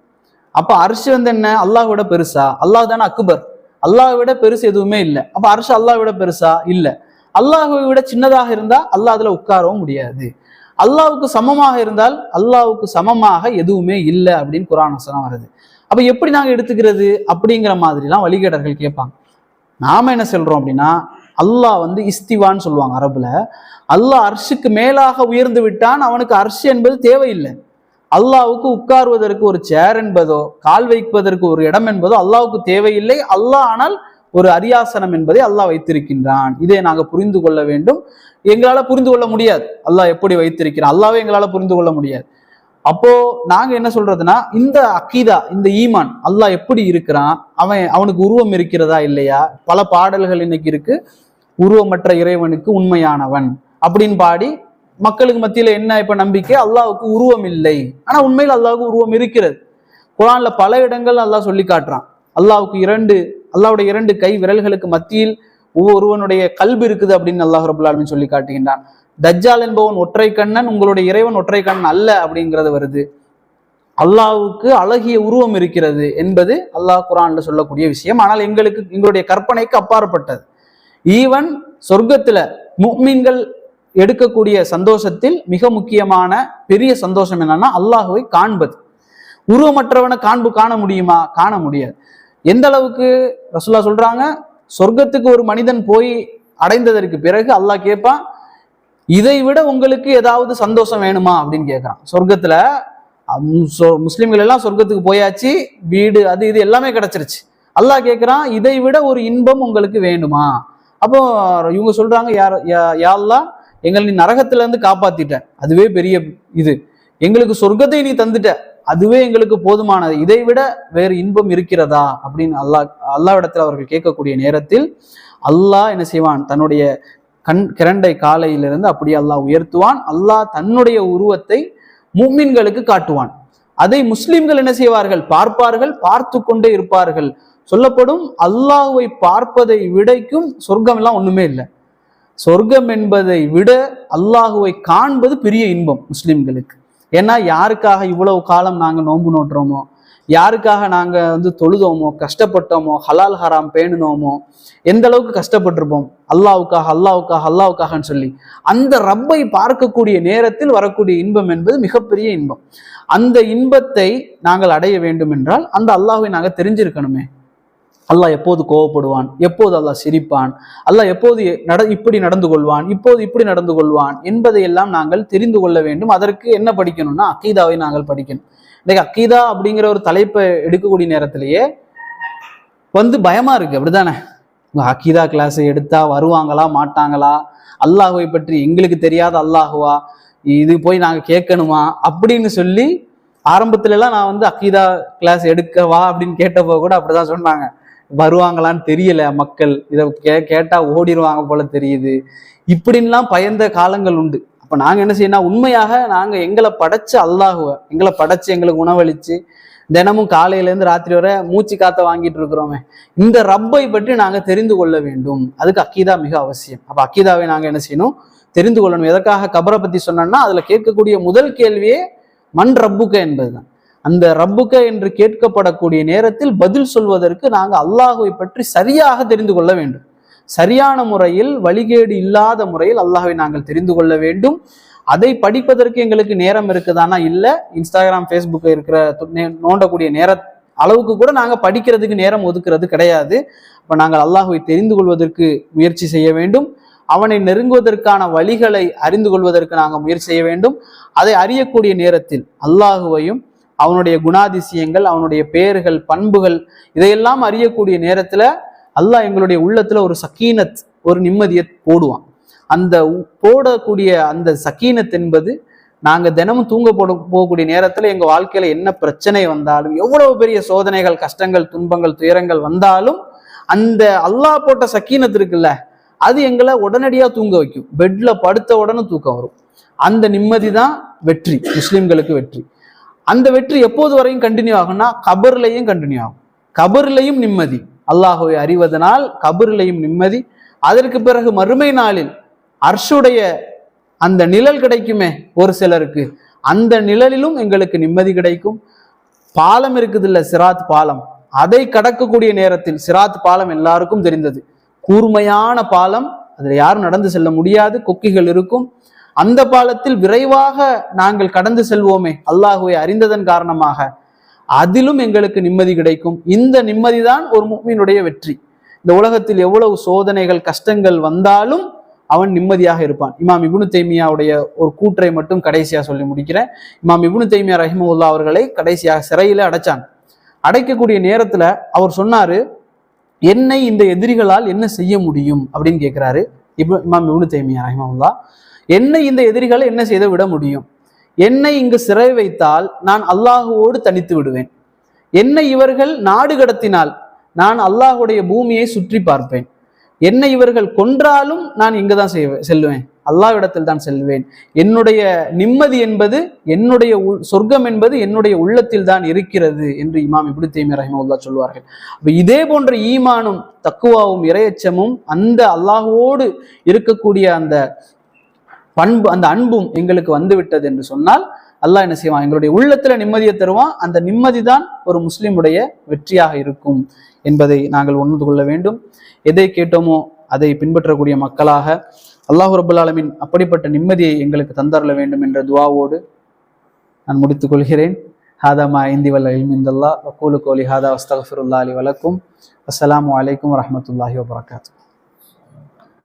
அப்ப அர்ஷ் என்ன, அல்லாஹ் விட பெருசா? அல்லாஹ் தானே அக்பர், அல்லாஹ் விட பெருசு எதுவுமே இல்லை. அப்ப அர்ஷ் அல்லாஹ் விட பெருசா? இல்ல. அல்லாஹுவை விட சின்னதாக இருந்தா அல்லாஹ் அதுல உட்காரவும் முடியாது. அல்லாஹுக்கு சமமாக இருந்தால் அல்லாஹுக்கு சமமாக எதுவுமே இல்லை அப்படின்னு குர்ஆன் வசனம் வருது. அப்ப எப்படி நாங்க எடுத்துக்கிறது அப்படிங்கிற மாதிரிலாம் வழிகேடர்கள் கேட்பாங்க. நாம என்ன சொல்றோம் அப்படின்னா, அல்லாஹ் இஸ்திவான்னு சொல்லுவாங்க அரபுல. அல்லாஹ் அர்ஷுக்கு மேலாக உயர்ந்து விட்டான், அவனுக்கு அர்ஷ் என்பது தேவையில்லை. அல்லாஹ்வுக்கு உட்காருவதற்கு ஒரு சேர் என்பதோ கால் வைப்பதற்கு ஒரு இடம் என்பதோ அல்லாஹ்வுக்கு தேவையில்லை. அல்லாஹ் ஆனால் ஒரு அரியாசனம் என்பதை அல்லாஹ் வைத்திருக்கின்றான். இதை நாங்க புரிந்து கொள்ள வேண்டும். எங்களால புரிந்து கொள்ள முடியாது அல்லாஹ் எப்படி வைத்திருக்கிறான், அல்லாஹ்வே எங்களால புரிந்து கொள்ள முடியாது. அப்போ நாங்க என்ன சொல்றதுன்னா, இந்த அக்கீதா, இந்த ஈமான், அல்லாஹ் எப்படி இருக்கிறான், அவனுக்கு உருவம் இருக்கிறதா இல்லையா? பல பாடல்கள் இன்னைக்கு இருக்கு, உருவமற்ற இறைவனுக்கு உண்மையானவன் அப்படின்னு பாடி மக்களுக்கு மத்தியில என்ன இப்ப நம்பிக்கை, அல்லாஹ்வுக்கு உருவம் இல்லை. ஆனா உண்மையில் அல்லாஹ்வுக்கு உருவம் இருக்கிறது. குர்ஆன்ல பல இடங்கள் அல்லாஹ் சொல்லி காட்டுறான். அல்லாஹ்வுடைய 2 கை விரல்களுக்கு மத்தியில் ஒருவனுடைய கல்பு இருக்குது அப்படின்னு அல்லாஹ் ரபுல் ஆலமீன் சொல்லி காட்டுகின்றான். தஜ்ஜால் என்பவன் ஒற்றை கண்ணன், உங்களுடைய இறைவன் ஒற்றை கண்ணன் அல்ல அப்படிங்கிறது வருது. அல்லாஹ்வுக்கு அழகிய உருவம் இருக்கிறது என்பது அல்லாஹ் குர்ஆன்ல சொல்லக்கூடிய விஷயம். ஆனால் எங்களுடைய கற்பனைக்கு அப்பாற்பட்டது. ஈவன் சொர்க்கத்துல முஃமின்கள் எடுக்கக்கூடிய சந்தோஷத்தில் மிக முக்கியமான பெரிய சந்தோஷம் என்னன்னா அல்லாஹ்வை காண்பது. உருவமற்றவனை காண முடியுமா? காண முடியாது. எந்த அளவுக்கு ரசூலுல்லாஹ் சொல்றாங்க, சொர்க்கத்துக்கு ஒரு மனிதன் போய் அடைந்ததற்கு பிறகு அல்லாஹ் கேட்பான், இதை விட உங்களுக்கு ஏதாவது சந்தோஷம் வேணுமா அப்படின்னு கேட்கிறான். சொர்க்கத்துல முஸ்லிம்கள் எல்லாம் சொர்க்கத்துக்கு போயாச்சு, வீடு அது இது எல்லாமே கிடைச்சிருச்சு. அல்லாஹ் கேட்கிறான், இதை விட ஒரு இன்பம் உங்களுக்கு வேணுமா? அப்போ இவங்க சொல்றாங்க, யா அல்லாஹ், எங்களை நீ நரகத்துல இருந்து காப்பாத்திட்ட, அதுவே பெரிய இது. எங்களுக்கு சொர்க்கத்தை நீ தந்துட்ட, அதுவே எங்களுக்கு போதுமானது. இதை விட வேறு இன்பம் இருக்கிறதா அப்படின்னு அல்லாஹ்விடத்தில் அவர்கள் கேட்கக்கூடிய நேரத்தில் அல்லாஹ் என்ன செய்வான்? தன்னுடைய கிரண்டை காலையிலிருந்து அப்படியே அல்லாஹ் உயர்த்துவான். அல்லாஹ் தன்னுடைய உருவத்தை முஃமின்களுக்கு காட்டுவான். அதை முஸ்லிம்கள் என்ன செய்வார்கள்? பார்ப்பார்கள், பார்த்து கொண்டே இருப்பார்கள். சொல்லப்படும், அல்லாஹ்வை பார்ப்பதை விடைக்கும் சொர்க்கம் எல்லாம் ஒண்ணுமே இல்லை. சொர்க்கம் என்பதை விட அல்லாஹுவை காண்பது பெரிய இன்பம் முஸ்லிம்களுக்கு. ஏன்னா யாருக்காக இவ்வளவு காலம் நாங்க நோன்பு நோட்டுறோமோ, யாருக்காக நாங்க தொழுதோமோ, கஷ்டப்பட்டோமோ, ஹலால் ஹராம் பேணுனோமோ, எந்த அளவுக்கு கஷ்டப்பட்டிருப்போம் அல்லாஹ்வுக்காக அல்லாஹ்வுக்காக அல்லாஹ்வுக்காகன்னு சொல்லி, அந்த ரப்பை பார்க்கக்கூடிய நேரத்தில் வரக்கூடிய இன்பம் என்பது மிகப்பெரிய இன்பம். அந்த இன்பத்தை நாங்கள் அடைய வேண்டும் என்றால் அந்த அல்லாஹ்வை நாங்கள் தெரிஞ்சிருக்கணுமே. அல்லாஹ் எப்போது கோவப்படுவான், எப்போது அல்லாஹ் சிரிப்பான், அல்லாஹ் எப்போது இப்படி நடந்து கொள்வான், இப்போது இப்படி நடந்து கொள்வான் என்பதை எல்லாம் நாங்கள் தெரிந்து கொள்ள வேண்டும். அதற்கு என்ன படிக்கணும்னா அக்கீதாவை நாங்கள் படிக்கணும். இன்னைக்கு அக்கீதா அப்படிங்கிற ஒரு தலைப்பை எடுக்கக்கூடிய நேரத்திலேயே பயமா இருக்கு, அப்படிதானே? அக்கீதா கிளாஸ் எடுத்தா வருவாங்களா மாட்டாங்களா, அல்லாஹுவை பற்றி எங்களுக்கு தெரியாத அல்லாஹுவா, இது போய் நாங்க கேட்கணுமா அப்படின்னு சொல்லி ஆரம்பத்துல எல்லாம் நான் அக்கீதா கிளாஸ் எடுக்கவா அப்படின்னு கேட்டப்போ கூட அப்படிதான் சொன்னாங்க. வருவாங்களான்னு தெரியல, மக்கள் இதை கேட்டா ஓடிடுவாங்க போல தெரியுது, இப்படின்லாம் பயந்த காலங்கள் உண்டு. அப்ப நாங்க என்ன செய்யணும்? உண்மையாக நாங்க எங்களை படைச்ச அல்லாஹுவ, எங்களை படைச்சு எங்களுக்கு உணவளிச்சு தினமும் காலையில இருந்து ராத்திரி வரை மூச்சு காத்த வாங்கிட்டு இருக்கிறோமே, இந்த ரப்பை பற்றி நாங்க தெரிந்து கொள்ள வேண்டும். அதுக்கு அக்கீதா மிக அவசியம். அப்ப அக்கீதாவை நாங்க என்ன செய்யணும்? தெரிந்து கொள்ளணும். எதற்காக கபரை பத்தி சொன்னோம்னா, அதுல கேட்கக்கூடிய முதல் கேள்வியே மண் ரப்புக்க என்பதுதான். அந்த ரப்புக்க என்று கேட்கப்படக்கூடிய நேரத்தில் பதில் சொல்வதற்கு நாங்கள் அல்லாஹுவை பற்றி சரியாக தெரிந்து கொள்ள வேண்டும். சரியான முறையில், வழிகேடு இல்லாத முறையில் அல்லாஹ்வை நாங்கள் தெரிந்து கொள்ள வேண்டும். அதை படிப்பதற்கு எங்களுக்கு நேரம் இருக்குதானா? இல்லை. இன்ஸ்டாகிராம் ஃபேஸ்புக் இருக்கிற நோண்டக்கூடிய அளவுக்கு கூட நாங்கள் படிக்கிறதுக்கு நேரம் ஒதுக்குறது கிடையாது. அப்போ நாங்கள் அல்லாஹ்வை தெரிந்து கொள்வதற்கு முயற்சி செய்ய வேண்டும். அவனை நெருங்குவதற்கான வழிகளை அறிந்து கொள்வதற்கு நாங்கள் முயற்சி செய்ய வேண்டும். அதை அறியக்கூடிய நேரத்தில் அல்லாஹுவையும் அவனுடைய குணாதிசயங்கள், அவனுடைய பெயர்கள், பண்புகள், இதையெல்லாம் அறியக்கூடிய நேரத்துல அல்லாஹ் எங்களுடைய உள்ளத்துல ஒரு சக்கீனத், ஒரு நிம்மதியை போடுவான். அந்த போடக்கூடிய அந்த சக்கீனத் என்பது நாங்க தினமும் தூங்க போகக்கூடிய நேரத்துல எங்க வாழ்க்கையில என்ன பிரச்சனை வந்தாலும், எவ்வளவு பெரிய சோதனைகள், கஷ்டங்கள், துன்பங்கள், துயரங்கள் வந்தாலும் அந்த அல்லாஹ் போட்ட சக்கீனத் இருக்குல்ல, அது எங்களை உடனடியா தூங்க வைக்கும். பெட்ல படுத்த உடனே தூக்கம் வரும். அந்த நிம்மதி தான் வெற்றி, முஸ்லிம்களுக்கு வெற்றி. அந்த வெற்றி எப்போது வரையும் கண்டினியூ ஆகும்னா கபர்லையும் கண்டினியூ ஆகும். கபர்லையும் நிம்மதி, அல்லாஹுவை அறிவதனால் கபர்லையும் நிம்மதி. அதற்கு பிறகு மறுமை நாளில் அர்ஷுடைய அந்த நிழல் கிடைக்குமே ஒரு சிலருக்கு, அந்த நிழலிலும் எங்களுக்கு நிம்மதி கிடைக்கும். பாலம் இருக்குது இல்ல, சிராத் பாலம், அதை கடக்கக்கூடிய நேரத்தில், சிராத் பாலம் எல்லாருக்கும் தெரிந்தது, கூர்மையான பாலம், அதில் யாரும் நடந்து செல்ல முடியாது, கொக்கிகள் இருக்கும். அந்த பாலத்தில் விரைவாக நாங்கள் கடந்து செல்வோமே அல்லாஹுவை அறிந்ததன் காரணமாக, அதிலும் எங்களுக்கு நிம்மதி கிடைக்கும். இந்த நிம்மதிதான் ஒரு முஃமினுடைய வெற்றி. இந்த உலகத்தில் எவ்வளவு சோதனைகள், கஷ்டங்கள் வந்தாலும் அவன் நிம்மதியாக இருப்பான். இமாம் இப்னு தைமியாவுடைய ஒரு கூற்றை மட்டும் கடைசியா சொல்லி முடிக்கிறேன். இமாம் இப்னு தைமியா ரஹிமஹுல்லாஹ் அவர்களை கடைசியாக சிறையில அடைச்சான். அடைக்கக்கூடிய நேரத்துல அவர் சொன்னாரு, என்னை இந்த எதிரிகளால் என்ன செய்ய முடியும் அப்படின்னு கேட்கிறாரு இமாம் இப்னு தைமியா ரஹிமஹுல்லாஹ். என்னை இந்த எதிரிகளை என்ன செய்து விட முடியும்? என்னை இங்கு சிறை வைத்தால் நான் அல்லாஹுவோடு தனித்து விடுவேன். என்னை இவர்கள் நாடு கடத்தினால் நான் அல்லாஹுடைய பூமியை சுற்றி பார்ப்பேன். என்னை இவர்கள் கொன்றாலும் நான் இங்குதான் செல்லுவேன், அல்லாஹ்விடத்தில் தான் செல்வேன். என்னுடைய நிம்மதி என்பது, என்னுடைய சொர்க்கம் என்பது என்னுடைய உள்ளத்தில் தான் இருக்கிறது என்று இமாம் இப்னு தைமிய்யா ரஹிமஹுல்லாஹ் சொல்வார்கள். அப்ப இதே போன்ற ஈமானும் தக்குவாவும் இறையச்சமும் அந்த அல்லாஹ்வோடு இருக்கக்கூடிய அந்த பண்பு, அந்த அன்பும் எங்களுக்கு வந்து விட்டது என்று சொன்னால் அல்லாஹ் என்ன செய்வான், எங்களுடைய உள்ளத்துல நிம்மதியை தருவான். அந்த நிம்மதி தான் ஒரு முஸ்லிமுடைய வெற்றியாக இருக்கும் என்பதை நாங்கள் உணர்ந்து கொள்ள வேண்டும். எதை கேட்டோமோ அதை பின்பற்றக்கூடிய மக்களாக அல்லாஹ் ரப்பல் ஆலமீன் அப்படிப்பட்ட நிம்மதியை எங்களுக்கு தந்தரல வேண்டும் என்ற துஆவோடு நான் முடித்துக் கொள்கிறேன். ஹாதா மா இந்தி வல் இல்மு இன்தல்லாஹ் வ கூலு கௌலி ஹாதா வஸ்தக்ஃபிருல்லாஹி லி வ லக்கும். அஸ்ஸலாமு அலைக்கும் வரஹ்மத்துல்லாஹி வபரகாத்துஹு.